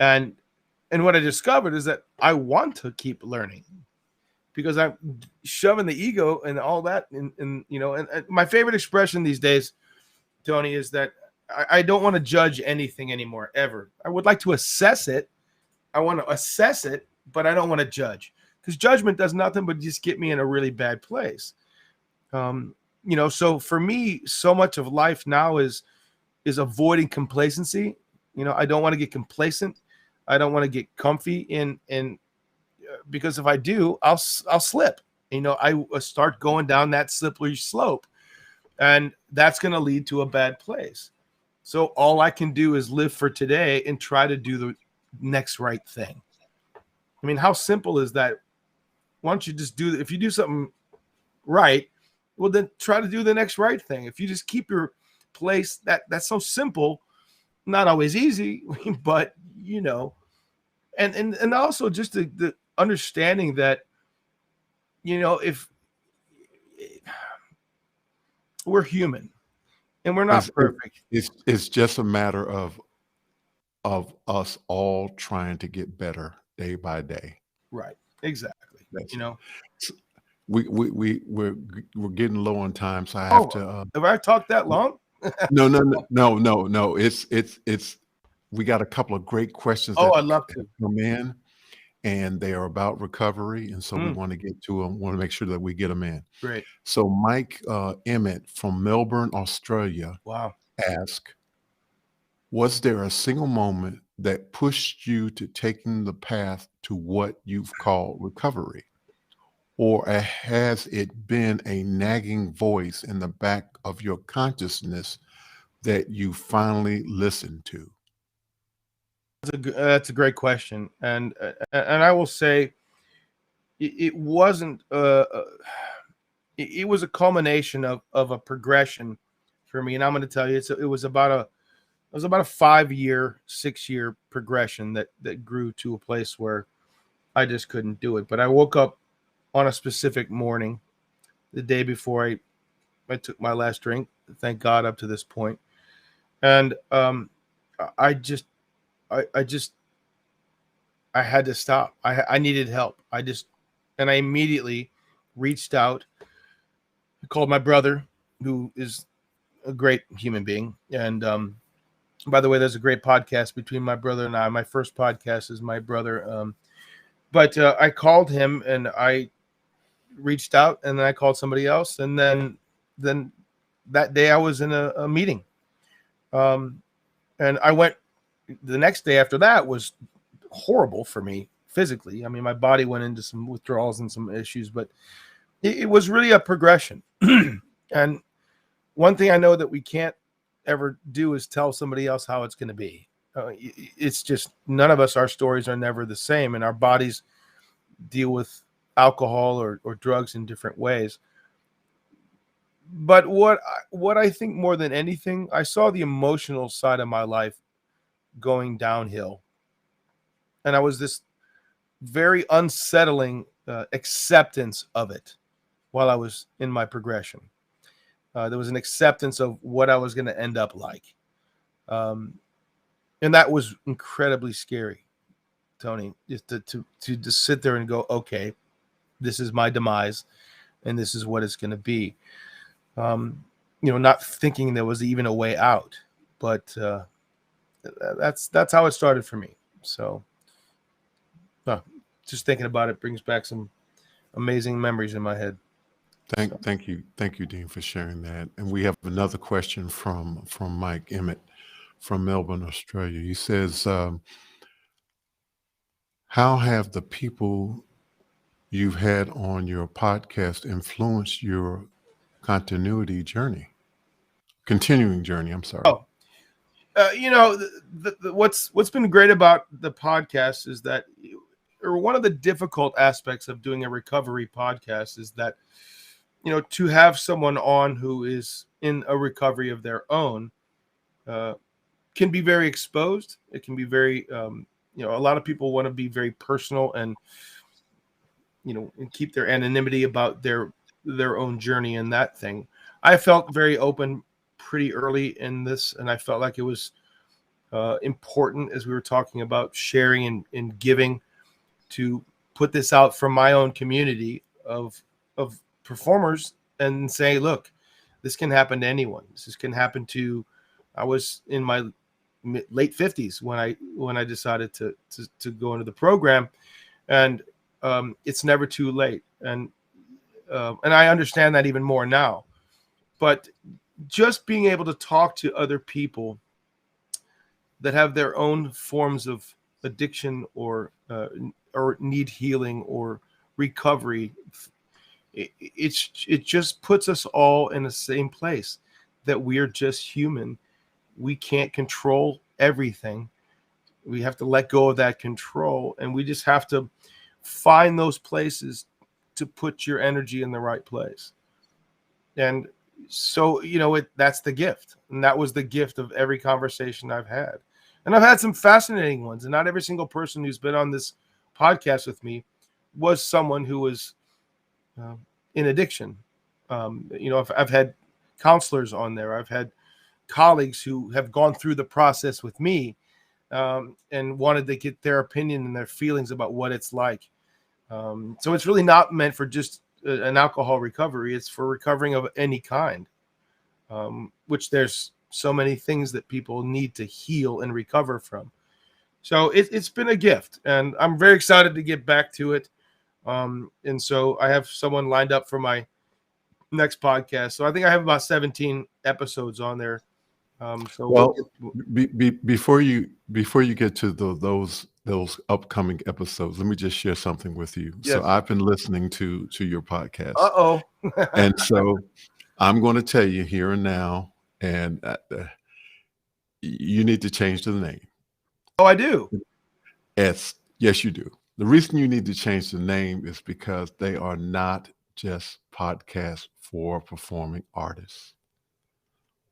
And what I discovered is that I want to keep learning, because I'm shoving the ego and all that. And my favorite expression these days, Tony, is that I don't want to judge anything anymore, ever. I would like to assess it. I want to assess it, but I don't want to judge, because judgment does nothing but just get me in a really bad place. So for me, so much of life now is avoiding complacency. I don't want to get complacent. I don't want to get comfy because if I do, I'll slip. I start going down that slippery slope, and that's going to lead to a bad place. So all I can do is live for today and try to do the next right thing. I mean, how simple is that? Why don't you just if you do something right, well, then try to do the next right thing. If you just keep your place, that's so simple, not always easy, but and also just the understanding that, if we're human and we're not perfect. It's just a matter of us all trying to get better day by day. Right. Exactly. We're getting low on time, so I have to. Have I talked that long? No. It's. We got a couple of great questions. I'd love to come in, and they are about recovery, and so we want to get to them. Want to make sure that we get them in. Great. So Mike Emmett from Melbourne, Australia, asked, was there a single moment that pushed you to taking the path to what you've called recovery? Or has it been a nagging voice in the back of your consciousness that you finally listened to? That's a great question, and I will say it wasn't. It was a culmination of a progression for me, and I'm going to tell you, it was about a 5-year, 6-year progression that grew to a place where I just couldn't do it. But I woke up on a specific morning, the day before I took my last drink, thank God, up to this point, and I had to stop. I needed help. And I immediately reached out. I called my brother, who is a great human being. And by the way, there's a great podcast between my brother and I. My first podcast is my brother. But I called him and I reached out, and then I called somebody else. And then that day I was in a meeting, And I went the next day after that was horrible for me physically. I mean, my body went into some withdrawals and some issues, but it was really a progression. And one thing I know that we can't ever do is tell somebody else how it's going to be. It's just none of us, our stories are never the same, and our bodies deal with alcohol or drugs in different ways. But what I think more than anything, I saw the emotional side of my life going downhill. And I was this very unsettling acceptance of it while I was in my progression. There was an acceptance of what I was going to end up like. And that was incredibly scary, Tony, just to just sit there and go, okay, this is my demise and this is what it's going to be. Not thinking there was even a way out, but that's how it started for me. So just thinking about it brings back some amazing memories in my head. Thank you, Dean, for sharing that. And we have another question from Mike Emmett from Melbourne, Australia. He says, how have the people you've had on your podcast influenced your continuing journey? I'm sorry. Oh, what's been great about the podcast is that, or one of the difficult aspects of doing a recovery podcast is that, to have someone on who is in a recovery of their own can be very exposed. It can be very, a lot of people want to be very personal and, and keep their anonymity about their own journey and that thing. I felt very open pretty early in this, and I felt like it was important, as we were talking about sharing and giving, to put this out from my own community of performers and say, look, this can happen to anyone. This can happen to, I was in my late 50s when I decided to go into the program, and it's never too late. And I understand that even more now, but just being able to talk to other people that have their own forms of addiction or need healing or recovery, it just puts us all in the same place, that we're just human. We can't control everything. We have to let go of that control, and we just have to find those places to put your energy in the right place. And so, that's the gift. And that was the gift of every conversation I've had. And I've had some fascinating ones. And not every single person who's been on this podcast with me was someone who was in addiction. I've had counselors on there. I've had colleagues who have gone through the process with me and wanted to get their opinion and their feelings about what it's like. So it's really not meant for just an alcohol recovery. It's for recovering of any kind, which there's so many things that people need to heal and recover from. So it's been a gift, and I'm very excited to get back to it. And so I have someone lined up for my next podcast. So I think I have about 17 episodes on there. Before you get to those upcoming episodes, let me just share something with you. Yes. So I've been listening to your podcast. And so I'm going to tell you here and now, and you need to change the name. Oh, I do. Yes, you do. The reason you need to change the name is because they are not just podcasts for performing artists.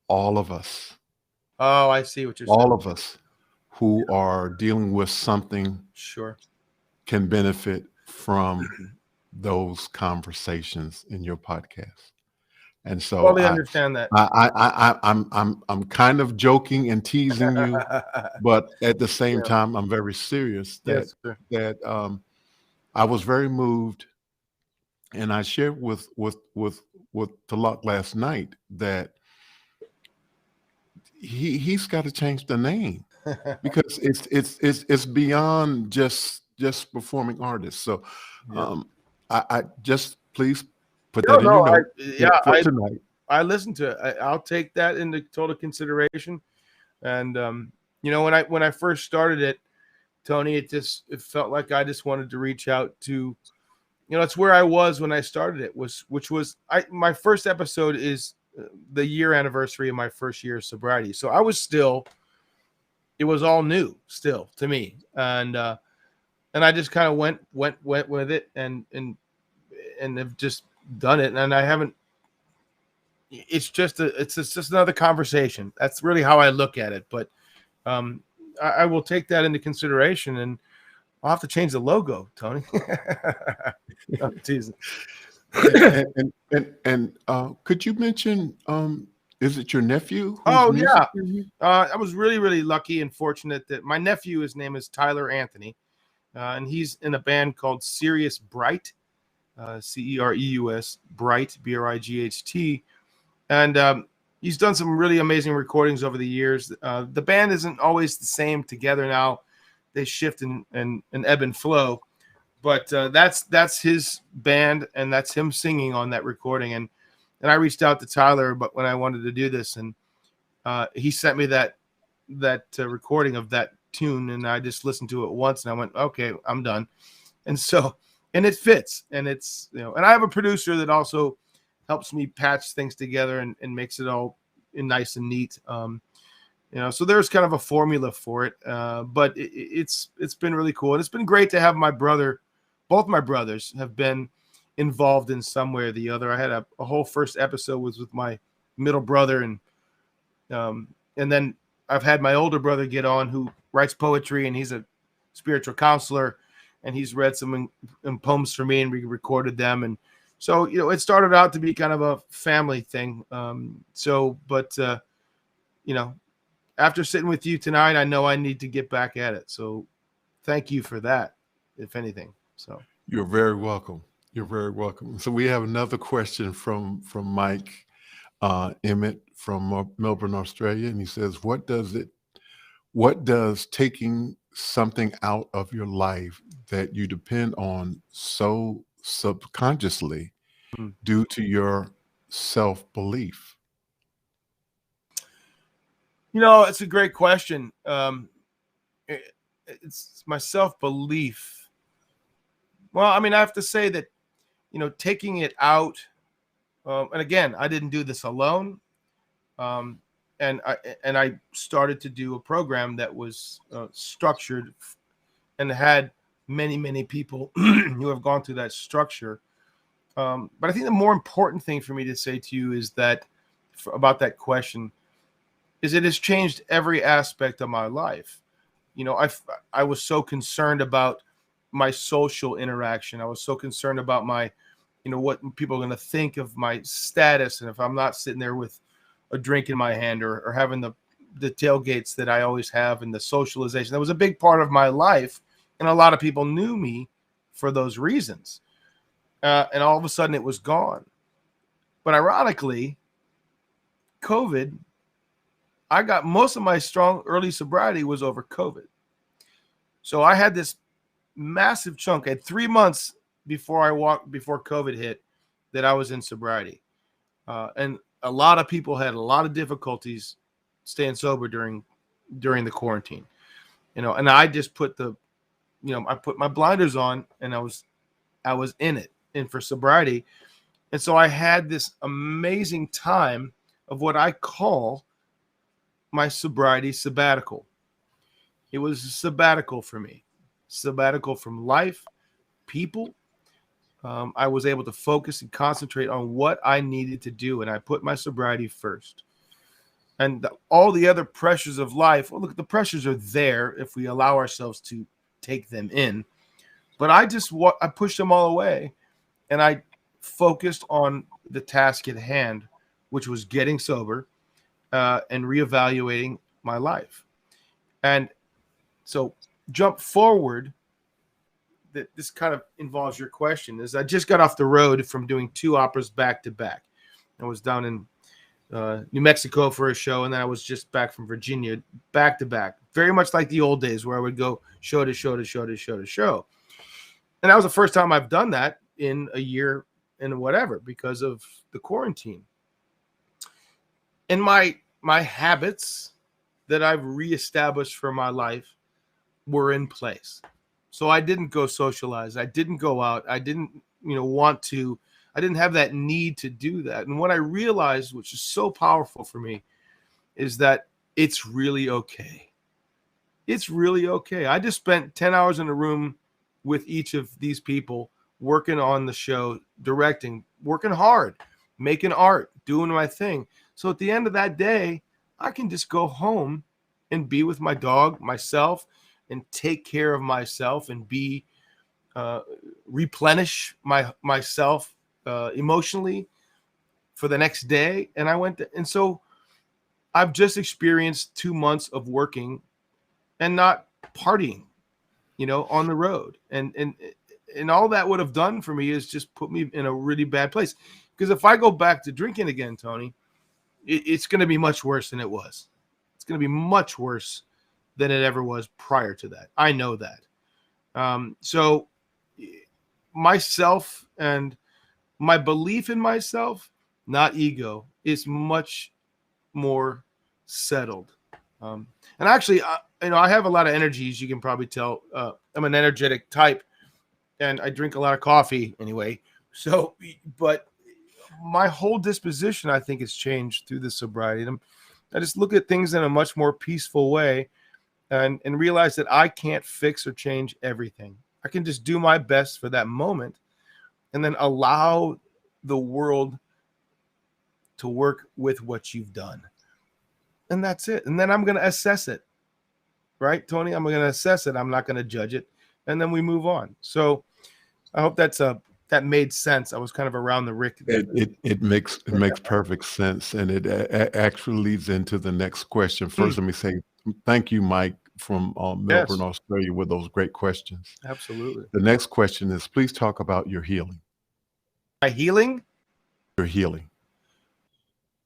All of us. Oh, I see what you're saying. All of us who are dealing with something can benefit from those conversations in your podcast. And so totally understand that. I'm kind of joking and teasing you, but at the same time, I'm very serious that I was very moved, and I shared with Talak last night that he's got to change the name because it's beyond just performing artists. So I just please put that in your note for tonight. I listened to it. I'll take that into total consideration. And when I first started it, Tony, it felt like I just wanted to reach out to, it's where I was when I started it, which was my first episode is the year anniversary of my first year of sobriety. So it was all new still to me. And I just kind of went with it and have just done it. And I haven't, it's just another conversation. That's really how I look at it. But I will take that into consideration, and I'll have to change the logo, Tony. I'm teasing. And could you mention, is it your nephew? Oh, yeah. I was really, really lucky and fortunate that my nephew, his name is Tyler Anthony, and he's in a band called Sirius Bright, Cereus Bright, Bright. And he's done some really amazing recordings over the years. The band isn't always the same together now. They shift and ebb and flow. But that's his band, and that's him singing on that recording. And I reached out to Tyler, but when I wanted to do this, and he sent me that recording of that tune, and I just listened to it once, and I went, okay, I'm done. And so, and it fits, and it's, and I have a producer that also helps me patch things together and makes it all nice and neat. So there's kind of a formula for it, but it's been really cool, and it's been great to have both my brothers have been involved in some way or the other. I had a whole first episode was with my middle brother, and then I've had my older brother get on, who writes poetry, and he's a spiritual counselor, and he's read some poems for me, and we recorded them. And so, it started out to be kind of a family thing. After sitting with you tonight, I know I need to get back at it. So thank you for that, if anything. So you're very welcome. You're very welcome. So we have another question from Mike Emmett from Melbourne, Australia. And he says, what does taking something out of your life that you depend on so subconsciously do to your self-belief? It's a great question. It's my self-belief. Well, I mean, I have to say that, taking it out, and again, I didn't do this alone. And I started to do a program that was structured and had many, many people who have gone through that structure. But I think the more important thing for me to say to you is that about that question is it has changed every aspect of my life. I was so concerned about my social interaction. I was so concerned about my, what people are going to think of my status. And if I'm not sitting there with a drink in my hand or having the tailgates that I always have, and the socialization, that was a big part of my life. And a lot of people knew me for those reasons. And all of a sudden it was gone. But ironically, COVID, I got most of my strong early sobriety was over COVID. So I had this massive chunk. I had 3 months before COVID hit that I was in sobriety. And a lot of people had a lot of difficulties staying sober during the quarantine, and I just put I put my blinders on, and I was in it, and for sobriety. And so I had this amazing time of what I call my sobriety sabbatical. It was a sabbatical for me, sabbatical from life, people. I was able to focus and concentrate on what I needed to do, and I put my sobriety first. And all the other pressures of life, well, look, the pressures are there if we allow ourselves to take them in. But I pushed them all away, and I focused on the task at hand, which was getting sober and reevaluating my life. And so jump forward, that this kind of involves your question, is I just got off the road from doing 2 operas back to back. I was down in New Mexico for a show, and then I was just back from Virginia back to back, very much like the old days where I would go show to show to show to show to show. And that was the first time I've done that in a year and whatever because of the quarantine. And my habits that I've reestablished for my life were in place. So I didn't go socialize. I didn't go out. I didn't, want to. I didn't have that need to do that. And what I realized, which is so powerful for me, is that it's really okay. It's really okay. I just spent 10 hours in a room with each of these people, working on the show, directing, working hard, making art, doing my thing. So at the end of that day, I can just go home and be with my dog, myself, and take care of myself and be replenish myself emotionally for the next day. And so I've just experienced 2 months of working and not partying, on the road. And all that would have done for me is just put me in a really bad place. Because if I go back to drinking again, Tony, it's going to be much worse than it was. It's going to be much worse than it ever was prior to that. I know that. So myself and my belief in myself, not ego, is much more settled. And actually, I have a lot of energy, as you can probably tell. I'm an energetic type, and I drink a lot of coffee anyway. So, but my whole disposition, I think, has changed through the sobriety. And I just look at things in a much more peaceful way, and realize that I can't fix or change everything. I can just do my best for that moment, and then allow the world to work with what you've done. And that's it. And then I'm going to assess it. Right, Tony? I'm going to assess it. I'm not going to judge it. And then we move on. So I hope that made sense. I was kind of around the Rick. It makes perfect sense. And it actually leads into the next question. First, let me say thank you, Mike, from Melbourne, Australia, with those great questions. Absolutely. The next question is, please talk about your healing. My healing? Your healing.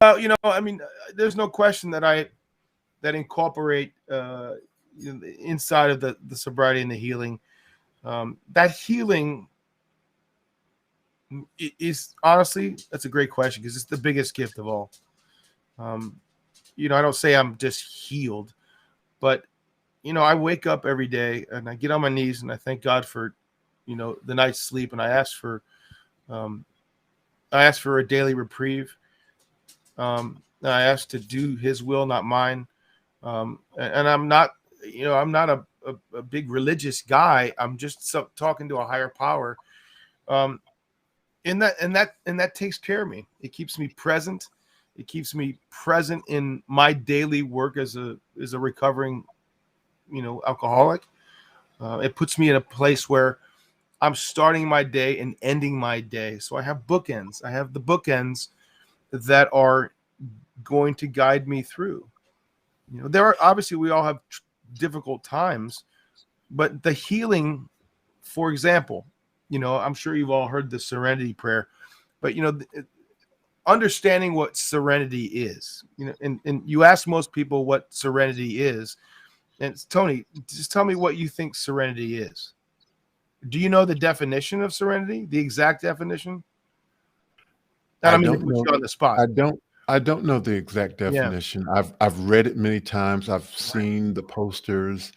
There's no question that incorporate inside of the sobriety and the healing. That healing is honestly, that's a great question, because it's the biggest gift of all. I don't say I'm just healed, but I wake up every day and I get on my knees and I thank God for the night's sleep, and I ask for a daily reprieve. I ask to do His will, not mine. And I'm not a big religious guy. I'm just talking to a higher power. And that takes care of me. It keeps me present. It keeps me present in my daily work as a recovering, alcoholic. It puts me in a place where I'm starting my day and ending my day. So I have bookends. I have the bookends that are going to guide me through. There are, obviously, we all have difficult times, but the healing, for example, I'm sure you've all heard the serenity prayer, but understanding what serenity is, and you ask most people what serenity is, and Tony, just tell me what you think serenity is. Do you know the definition of serenity, the exact definition? I don't mean to put you on the spot. I don't know the exact definition. Yeah. I've read it many times. I've seen the posters.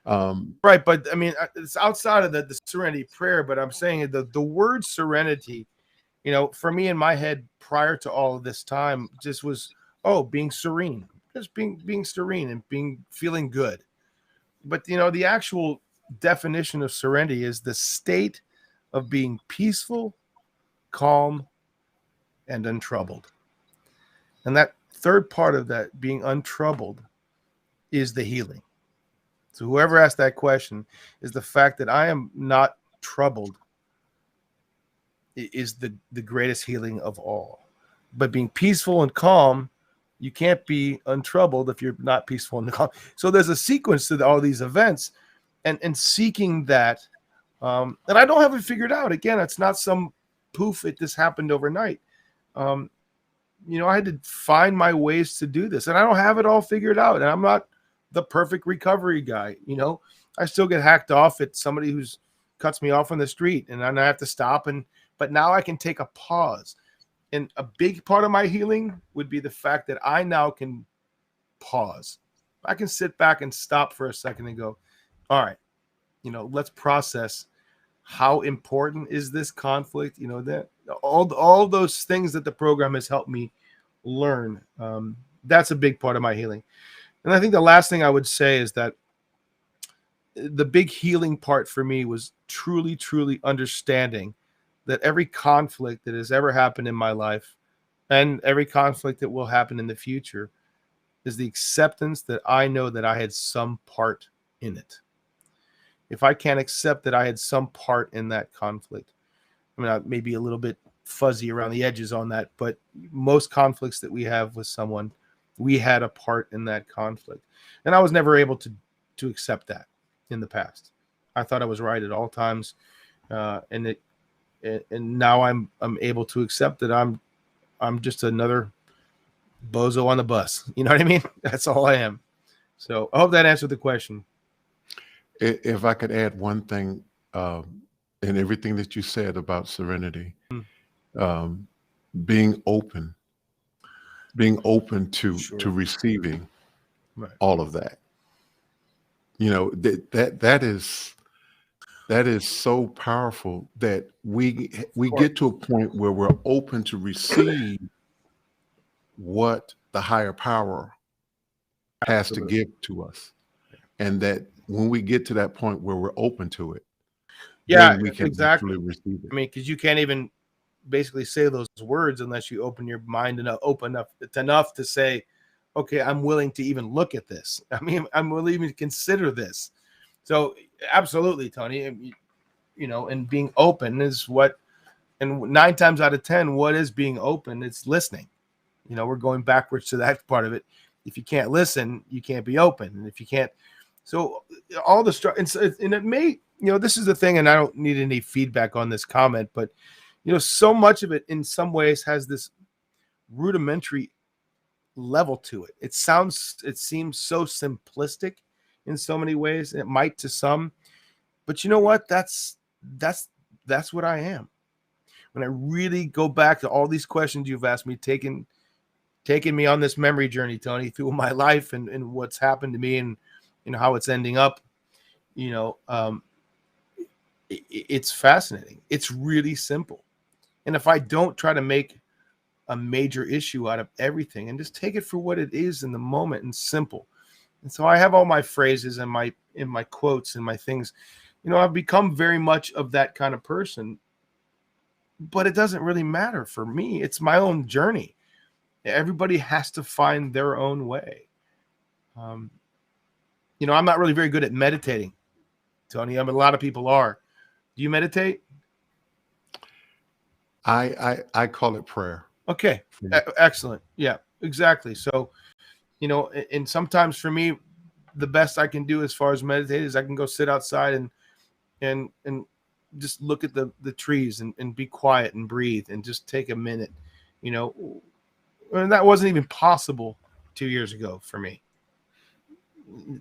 Right, but I mean, it's outside of the serenity prayer. But I'm saying the word serenity, for me in my head prior to all of this time, just was being serene, just being serene and feeling good. But the actual definition of serenity is the state of being peaceful, calm, and untroubled. And that third part of that, being untroubled, is the healing. So whoever asked that question, is the fact that I am not troubled is the greatest healing of all. But being peaceful and calm, you can't be untroubled if you're not peaceful and calm. So there's a sequence to all these events, and seeking that. And I don't have it figured out. Again, it's not some poof, it just happened overnight. I had to find my ways to do this, and I don't have it all figured out. And I'm not the perfect recovery guy. I still get hacked off at somebody who's cuts me off on the street, and I have to stop. But now I can take a pause. And a big part of my healing would be the fact that I now can pause. I can sit back and stop for a second and go, all right, let's process how important is this conflict, that all those things that the program has helped me learn. That's a big part of my healing. And I think the last thing I would say is that the big healing part for me was truly, truly understanding that every conflict that has ever happened in my life and every conflict that will happen in the future is the acceptance that I know that I had some part in it. If I can't accept that I had some part in that conflict, I mean, I may be a little bit fuzzy around the edges on that, but most conflicts that we have with someone, we had a part in that conflict. And I was never able to accept that in the past. I thought I was right at all times. And now I'm able to accept that I'm just another bozo on the bus. You know what I mean? That's all I am. So I hope that answered the question. If I could add one thing in everything that you said about serenity, being open to Sure. to receiving Right. all of that. That is so powerful that we get to a point where we're open to receive what the higher power has to give to us, and that when we get to that point where we're open to it, then we can actually receive it. I mean, because you can't even basically say those words unless you open your mind and open up enough to say, okay, I'm willing to even look at this. I mean, I'm willing to consider this. So absolutely, Tony, and being open is what, and 9 times out of 10, what is being open? It's listening. We're going backwards to that part of it. If you can't listen, you can't be open. And if you can't, so all the, and it may, this is the thing, and I don't need any feedback on this comment, but, so much of it in some ways has this rudimentary level to it. It seems so simplistic in so many ways, and it might to some, but you know what? That's what I am. When I really go back to all these questions you've asked me, taking me on this memory journey, Tony, through my life and what's happened to me and how it's ending up, it's fascinating. It's really simple. And if I don't try to make a major issue out of everything and just take it for what it is in the moment and simple. And so I have all my phrases and my quotes and my things, I've become very much of that kind of person, but it doesn't really matter for me. It's my own journey. Everybody has to find their own way. I'm not really very good at meditating, Tony. I mean, a lot of people are. Do you meditate? I call it prayer. Okay. Excellent. Yeah, exactly. So, and sometimes for me, the best I can do as far as meditate is I can go sit outside and just look at the trees and be quiet and breathe and just take a minute, and that wasn't even possible 2 years ago for me.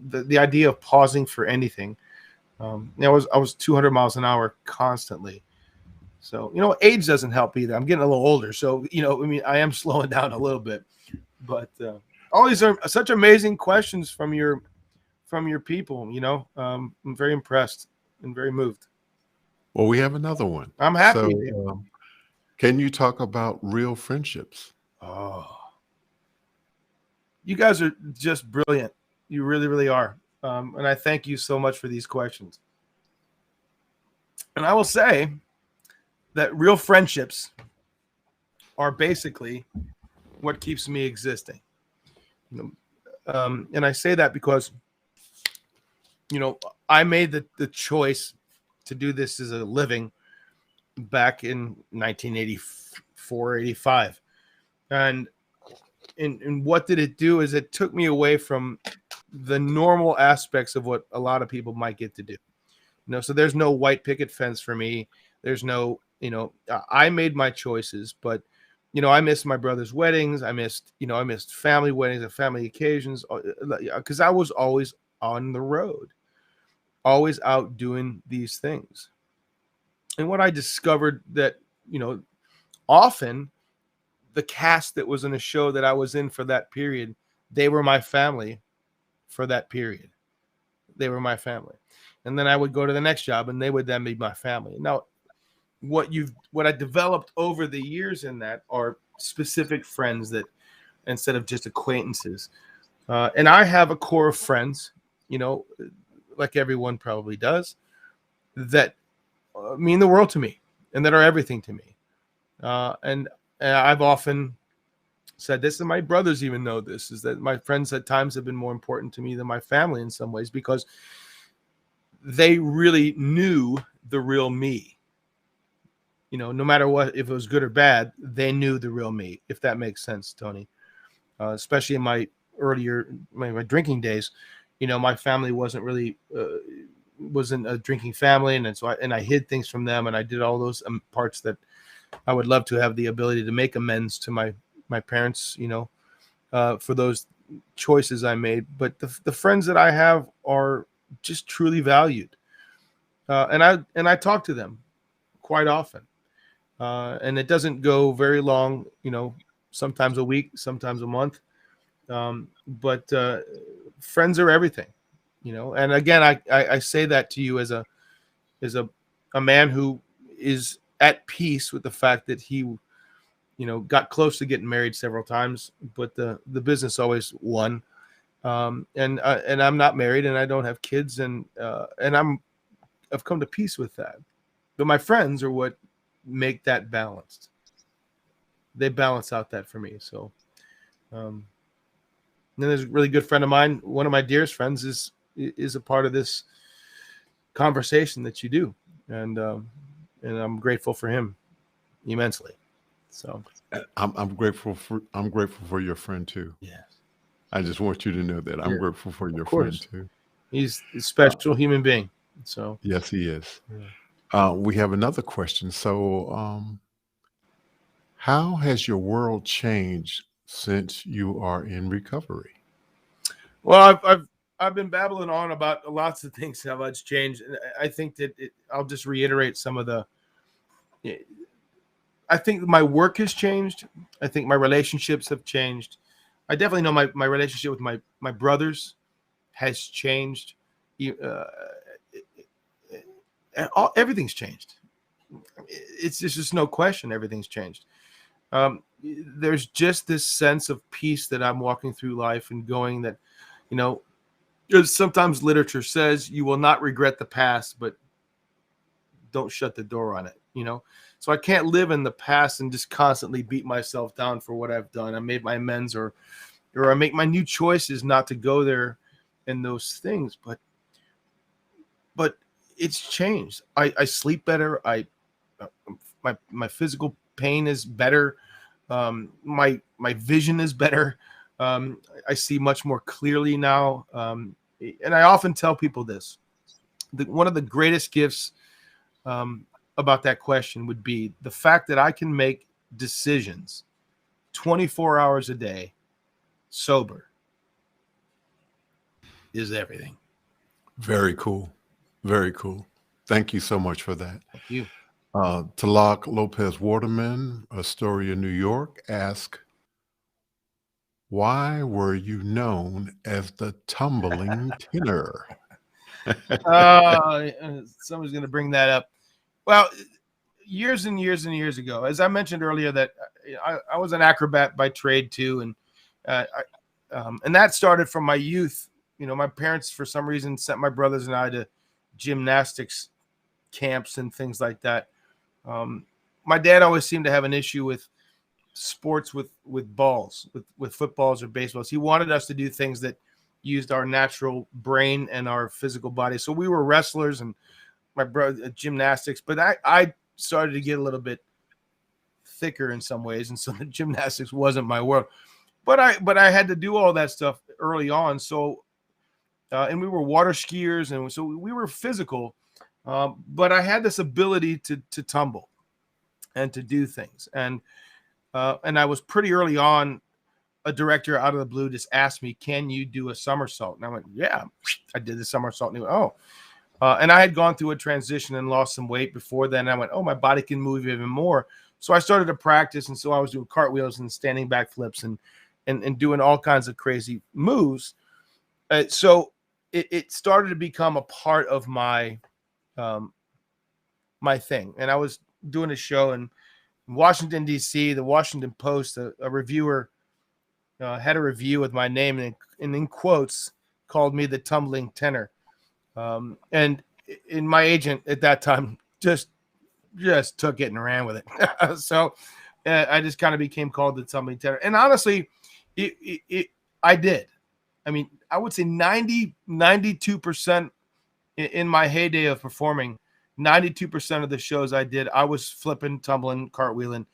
The idea of pausing for anything, I was 200 miles an hour constantly. So, age doesn't help either. I'm getting a little older. So, I am slowing down a little bit, but all these are such amazing questions from your people, I'm very impressed and very moved. Well, we have another one. I'm happy. So, can you talk about real friendships? Oh, you guys are just brilliant. You really, really are. And I thank you so much for these questions. And I will say that real friendships are basically what keeps me existing. And I say that because, I made the choice to do this as a living back in 1984, 85. And what did it do is it took me away from the normal aspects of what a lot of people might get to do. So there's no white picket fence for me. There's no, I made my choices, but, I missed my brother's weddings. I missed family weddings and family occasions because I was always on the road, always out doing these things. And what I discovered that, often the cast that was in a show that I was in for that period, they were my family for that period. They were my family. And then I would go to the next job and they would then be my family. Now, what I developed over the years in that are specific friends that instead of just acquaintances. And I have a core of friends, like everyone probably does, that mean the world to me and that are everything to me. And I've often said this, and my brothers even know this, is that my friends at times have been more important to me than my family in some ways, because they really knew the real me. No matter what, if it was good or bad, they knew the real me, if that makes sense, Tony. Especially in my earlier, my drinking days, my family wasn't really, wasn't a drinking family. And so I hid things from them, and I did all those parts that I would love to have the ability to make amends to my parents, for those choices I made. But the friends that I have are just truly valued. And I talk to them quite often. And it doesn't go very long, sometimes a week, sometimes a month. But friends are everything, and again, I say that to you as a man who is at peace with the fact that he, got close to getting married several times, but the business always won. And I'm not married and I don't have kids, and I've come to peace with that. But my friends are what make that balanced. They balance out that for me. So, then there's a really good friend of mine. One of my dearest friends is a part of this conversation that you do, and I'm grateful for him immensely. So I'm grateful for your friend too. yes, I just want you to know that I'm grateful for your friend too. He's a special human being. So Yes, he is. yeah. We have another question. So, how has your world changed since you are in recovery? Well, I've been babbling on about lots of things, how it's changed. And I think that I'll just reiterate some of the. I think my work has changed. I think my relationships have changed. I definitely know my relationship with my brothers has changed. Everything's changed. It's just no question. Everything's changed. There's just this sense of peace that I'm walking through life and going that, sometimes literature says you will not regret the past, but don't shut the door on it, So I can't live in the past and just constantly beat myself down for what I've done. I made my amends, or I make my new choices not to go there in those things. But it's changed. I sleep better. My physical pain is better. My vision is better. I see much more clearly now. And I often tell people this. One of the greatest gifts about that question would be the fact that I can make decisions 24 hours a day sober is everything. Very cool. Very cool. Thank you so much for that. Thank you. Talak Lopez Waterman, Astoria, New York, asked, why were you known as the tumbling tenor? Somebody's going to bring that up. Well, years and years and years ago, as I mentioned earlier, that I was an acrobat by trade too, and that started from my youth. My parents, for some reason, sent my brothers and I to gymnastics camps and things like that. My dad always seemed to have an issue with sports with balls, with footballs or baseballs. He wanted us to do things that used our natural brain and our physical body. So we were wrestlers, and my brother gymnastics. But I started to get a little bit thicker in some ways, and so the gymnastics wasn't my world. But I had to do all that stuff early on. So and we were water skiers, and so we were physical. But I had this ability to tumble and to do things, and I was pretty early on. A director out of the blue just asked me, "Can you do a somersault?" And I went, "Yeah." I did the somersault, and he went, "Oh." And I had gone through a transition and lost some weight before then. I went, "Oh, my body can move even more." So I started to practice, and so I was doing cartwheels and standing back flips and doing all kinds of crazy moves. So it started to become a part of my my thing. And I was doing a show in Washington, D.C., the Washington Post, a reviewer had a review with my name and in quotes called me the tumbling tenor. And in my agent at that time just took it and ran with it. So I just kind of became called the tumbling tenor. And honestly, I did. I mean, I would say 92% in my heyday of performing, 92% of the shows I did, I was flipping, tumbling, cartwheeling.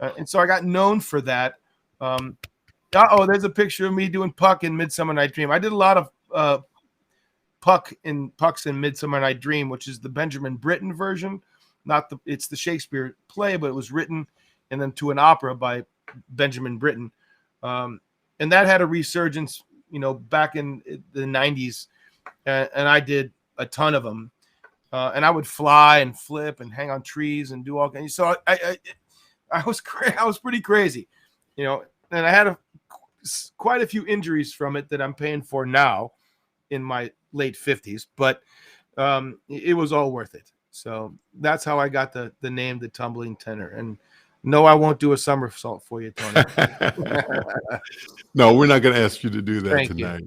And so I got known for that. There's a picture of me doing Puck in Midsummer Night Dream. I did a lot of Pucks in Midsummer Night Dream, which is the Benjamin Britten version. It's the Shakespeare play, but it was written and then to an opera by Benjamin Britten. And that had a resurgence, back in the 90s. And I did a ton of them. And I would fly and flip and hang on trees and do all kinds. So I was pretty crazy, and I had quite a few injuries from it that I'm paying for now in my late 50s, but it was all worth it. So that's how I got the name, the tumbling tenor. And no, I won't do a somersault for you, Tony. No, we're not going to ask you to do that Thank tonight.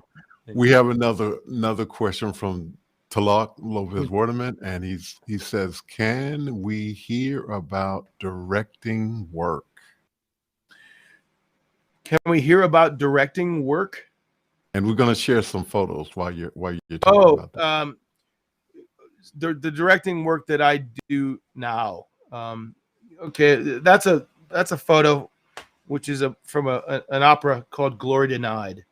you. We have another question from Talak Lopez Waterman, and he says, "Can we hear about directing work?" Can we hear about directing work? And we're going to share some photos while you're talking about that. The directing work that I do now. Okay, that's a photo, which is from an opera called Glory Denied,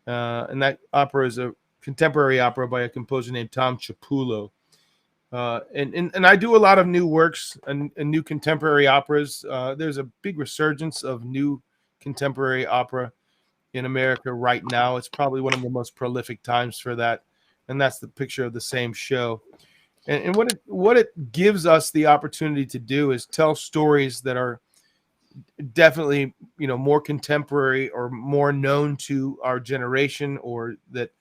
and that opera is a contemporary opera by a composer named Tom Ciapullo. And I do a lot of new works and new contemporary operas. There's a big resurgence of new contemporary opera in America right now. It's probably one of the most prolific times for that. And that's the picture of the same show. And what it gives us the opportunity to do is tell stories that are definitely, more contemporary or more known to our generation, or that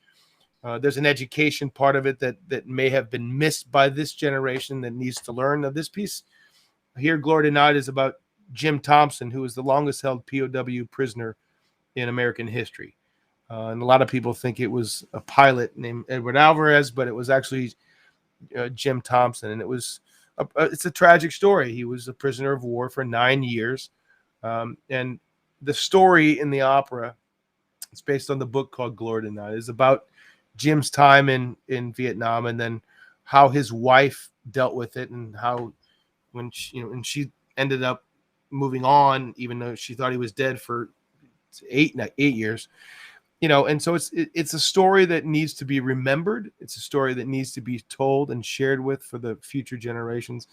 there's an education part of it that may have been missed by this generation that needs to learn. Now, this piece here, Glory Denied, is about Jim Thompson, who was the longest held POW prisoner in American history. And a lot of people think it was a pilot named Edward Alvarez, but it was actually Jim Thompson. And it's a tragic story. He was a prisoner of war for 9 years. And the story in the opera, it's based on the book called Glory Denied, is about Jim's time in Vietnam, and then how his wife dealt with it, and how when she ended up moving on, even though she thought he was dead for 8 years, and so it's a story that needs to be remembered. It's a story that needs to be told and shared with for the future generations.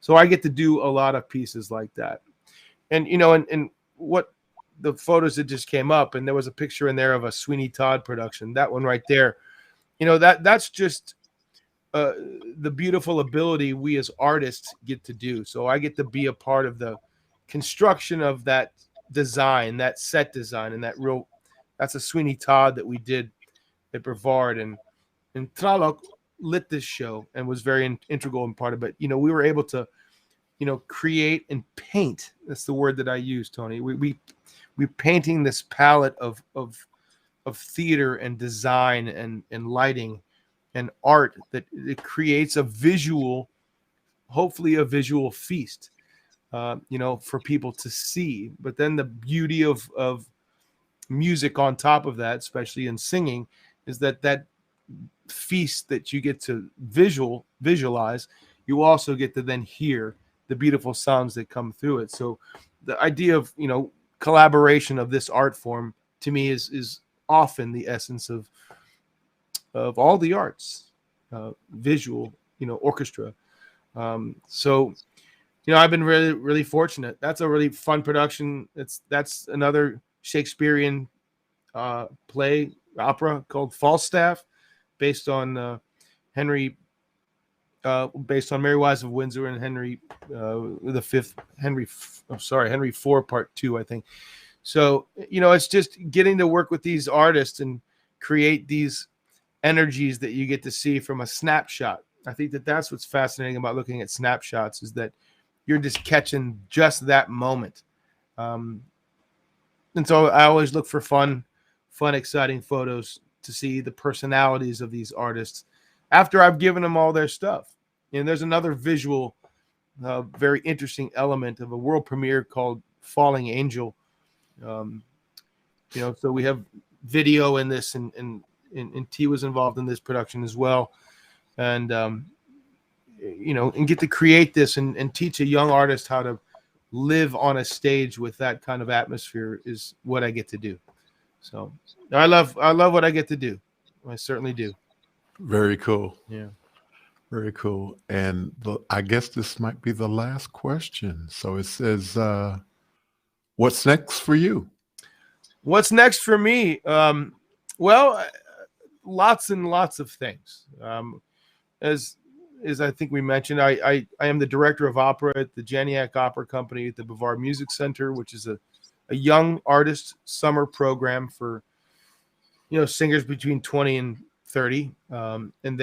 So I get to do a lot of pieces like that. And and what the photos that just came up, and there was a picture in there of a Sweeney Todd production, that one right there, that's just the beautiful ability we as artists get to do. So I get to be a part of the construction of that design, that set design, and that's a Sweeney Todd that we did at Brevard, and Tlaloc lit this show and was very integral and part of it. We were able to, create and paint. That's the word that I use, Tony. We're painting this palette of theater and design and lighting and art that it creates a visual, hopefully a visual feast, for people to see. But then the beauty of music on top of that, especially in singing, is that feast that you get to visualize, you also get to then hear the beautiful sounds that come through it. So the idea of, collaboration of this art form, to me, is often the essence of all the arts, visual, orchestra. So I've been really, really fortunate. That's a really fun production. That's another Shakespearean play opera called Falstaff, based on based on Mary Wise of Windsor and Henry IV Part 2, I think. So it's just getting to work with these artists and create these energies that you get to see from a snapshot. I think that that's what's fascinating about looking at snapshots, is that you're just catching just that moment. And so I always look for fun, exciting photos to see the personalities of these artists after I've given them all their stuff. And there's another visual, very interesting element of a world premiere called Falling Angel. So we have video in this, and T was involved in this production as well. And, and get to create this and teach a young artist how to live on a stage with that kind of atmosphere is what I get to do. So I love what I get to do. I certainly do. Very cool. Yeah. Very cool. And I guess this might be the last question. So it says, what's next for you? What's next for me? Well, lots and lots of things. As I think we mentioned, I am the director of opera at the Janiec Opera Company at the Brevard Music Center, which is a young artist summer program for singers between 20 and 30, and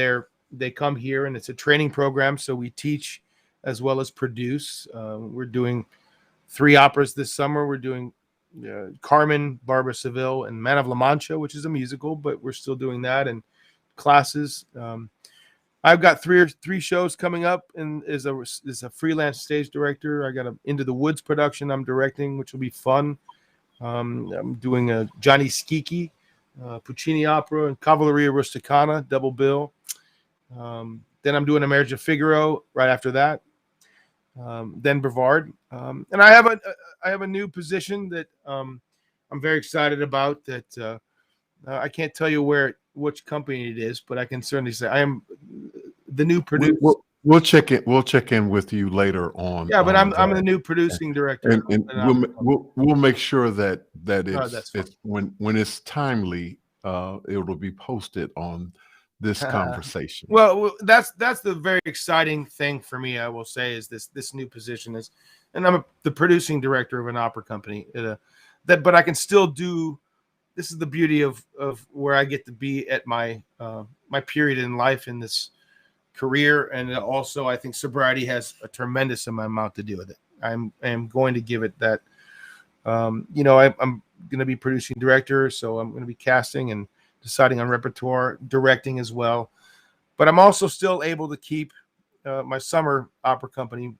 they come here, and it's a training program. So we teach as well as produce. We're doing 3 operas this summer. We're doing Carmen, Barber of Seville, and Man of La Mancha, which is a musical, but we're still doing that, and classes. I've got three shows coming up, and as a freelance stage director, I got a Into the Woods production I'm directing, which will be fun. I'm doing a Gianni Schicchi, Puccini opera, and Cavalleria Rusticana double bill. Then I'm doing a Marriage of Figaro right after that. Then Brevard, and I have a new position that I'm very excited about. That I can't tell you which company it is, but I can certainly say I am the new producer. We'll check in with you later on. Yeah, but I'm the new producing director, and we'll make sure that it's when it's timely, it'll be posted on this conversation. Well, that's the very exciting thing for me, I will say, is this new position is, and I'm the producing director of an opera company. But I can still do. This is the beauty of where I get to be at my period in life in this career, and also I think sobriety has a tremendous amount to do with it. I am going to give it that. I'm going to be producing director, so I'm going to be casting and deciding on repertoire, directing as well. But I'm also still able to keep my summer opera company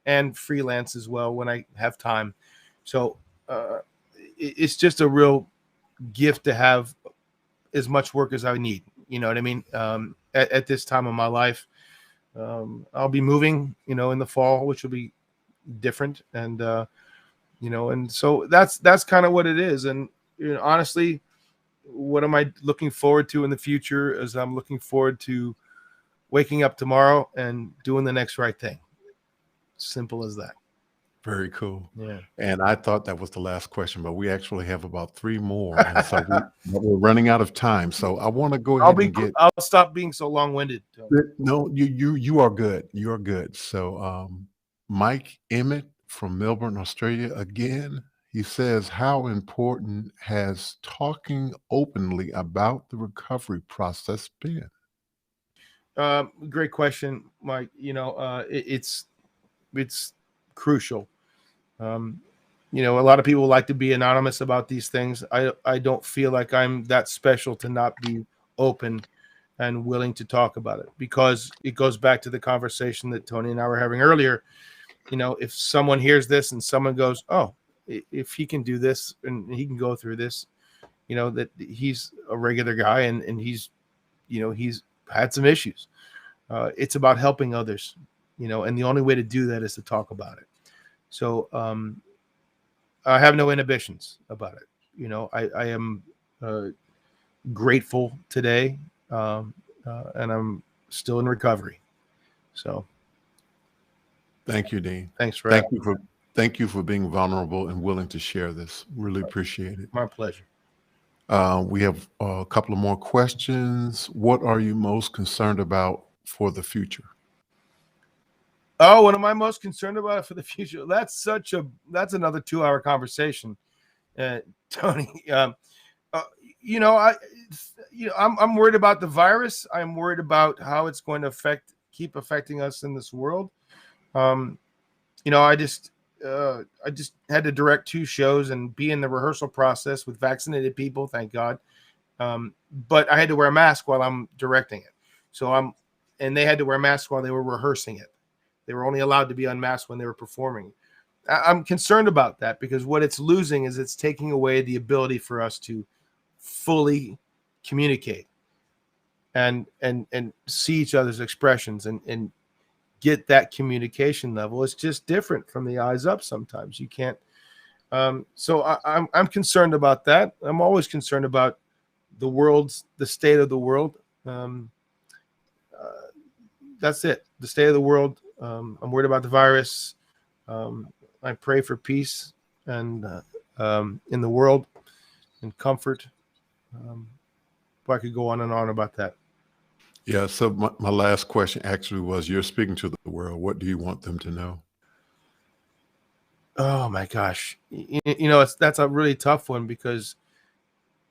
and freelance as well when I have time. So it's just a real gift to have as much work as I need. You know what I mean? At this time of my life, I'll be moving, in the fall, which will be different. And, and so that's kind of what it is. And honestly, what am I looking forward to in the future? Is I'm looking forward to waking up tomorrow and doing the next right thing. Simple as that. Very cool. Yeah. And I thought that was the last question, but we actually have about 3 more. And so we're running out of time. So I want to go ahead I'll stop being so long-winded. No, you are good. You are good. So Mike Emmett from Melbourne, Australia, again, he says, how important has talking openly about the recovery process been? Great question, Mike. It's crucial. A lot of people like to be anonymous about these things. I don't feel like I'm that special to not be open and willing to talk about it, because it goes back to the conversation that Tony and I were having earlier. If someone hears this and someone goes, oh, if he can do this and he can go through this, that he's a regular guy and he's had some issues. It's about helping others, and the only way to do that is to talk about it. So I have no inhibitions about it. I am grateful today, and I'm still in recovery. So thank you, Dean. Thanks for Thank you for being vulnerable and willing to share this. Really appreciate it. My pleasure. We have a couple of more questions. What are you most concerned about for the future? Oh, what am I most concerned about for the future? That's another 2-hour conversation, Tony. I'm worried about the virus. I'm worried about how it's going to keep affecting us in this world. I just had to direct 2 shows and be in the rehearsal process with vaccinated people, thank God. But I had to wear a mask while I'm directing it. And they had to wear masks while they were rehearsing it. They were only allowed to be unmasked when they were performing. I'm concerned about that because what it's losing is it's taking away the ability for us to fully communicate and see each other's expressions and get that communication level. It's just different from the eyes up. Sometimes you can't. So I'm concerned about that. I'm always concerned about the state of the world. That's it. The state of the world. I'm worried about the virus. I pray for peace and in the world and comfort. But I could go on and on about that. Yeah. So my last question actually was, you're speaking to the world. What do you want them to know? Oh my gosh. That's a really tough one because,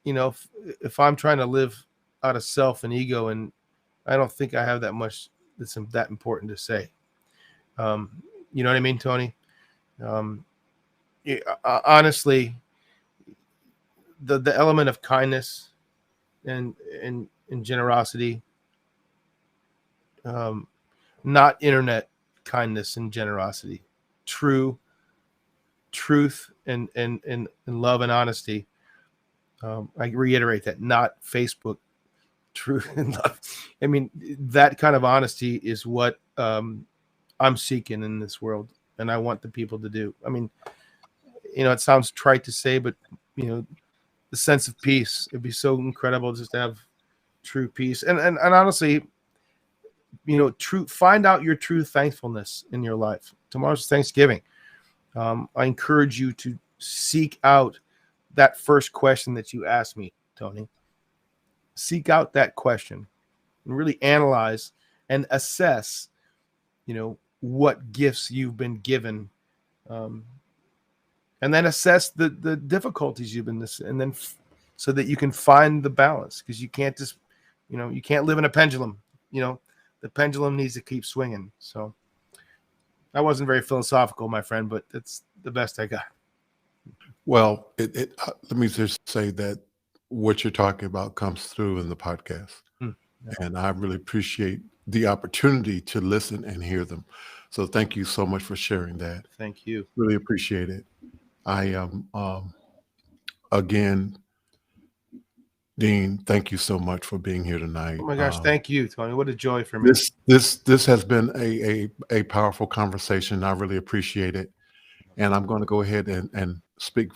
if I'm trying to live out of self and ego, and I don't think I have that much that's that important to say. You know what I mean, Tony? Honestly, the element of kindness and generosity, not internet kindness and generosity, truth and love and honesty. I reiterate that, not Facebook truth and love. I mean, that kind of honesty is what I'm seeking in this world, and I want the people to do. I mean, it sounds trite to say, but the sense of peace. It'd be so incredible just to have true peace, and honestly, find out your true thankfulness in your life. Tomorrow's Thanksgiving. I encourage you to seek out that first question that you asked me, Tony. Seek out that question and really analyze and assess, what gifts you've been given, and then assess the difficulties you've been, and then so that you can find the balance, because you can't just, you can't live in a pendulum. The pendulum needs to keep swinging. So I wasn't very philosophical, my friend, but it's the best I got. Well, let me just say that what you're talking about comes through in the podcast. Yeah. And I really appreciate the opportunity to listen and hear them. So thank you so much for sharing that. Thank you. Really appreciate it. I am, again, Dean, thank you so much for being here tonight. Oh my gosh, thank you, Tony. What a joy for me. This has been a powerful conversation. I really appreciate it. And I'm going to go ahead and speak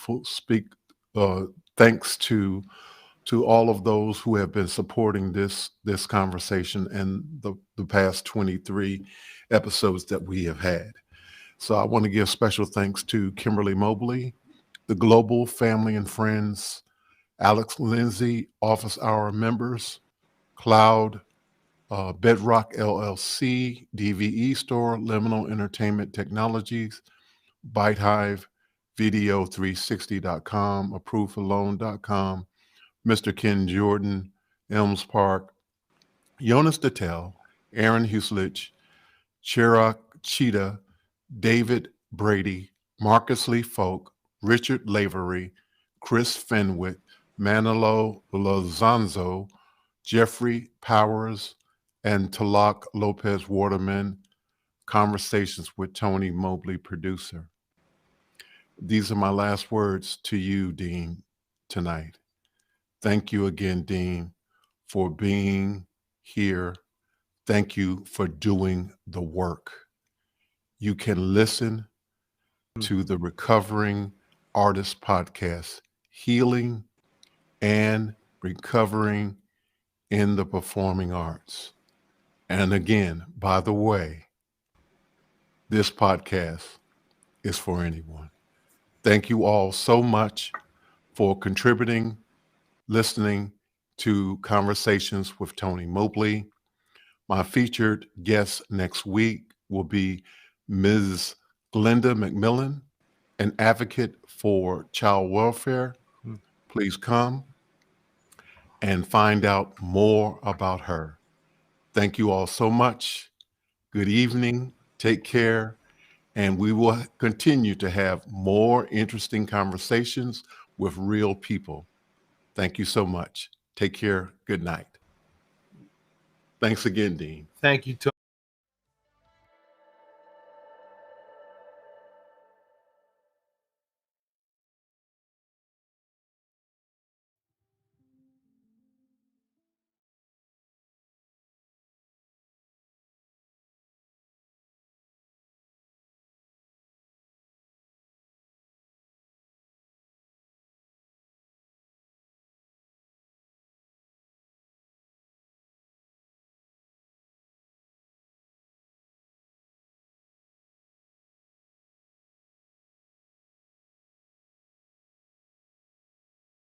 thanks to all of those who have been supporting this conversation and the past 23 episodes that we have had. So I want to give special thanks to Kimberly Mobley, the Global Family and Friends, Alex Lindsay, Office Hour members, Cloud, Bedrock LLC, DVE Store, Liminal Entertainment Technologies, Byte Hive, Video360.com, ApprovedForLoan.com, Mr. Ken Jordan, Elms Park, Jonas Dattel, Aaron Huslich, Chirac Cheetah, David Brady, Marcus Lee Folk, Richard Lavery, Chris Fenwick, Manolo Lozanzo, Jeffrey Powers, and Talak Lopez Waterman. Conversations with Tony Mobley, producer. These are my last words to you, Dean, tonight. Thank you again, Dean, for being here. Thank you for doing the work. You can listen to the Recovering Artist Podcast, Healing and Recovering in the Performing Arts. And again, by the way, this podcast is for anyone. Thank you all so much for contributing, listening to Conversations with Tony Mobley. My featured guest next week will be Ms. Glenda McMillan, an advocate for child welfare. Please come and find out more about her. Thank you all so much. Good evening. Take care. And we will continue to have more interesting conversations with real people. Thank you so much. Take care. Good night. Thanks again, Dean. Thank you, Tony.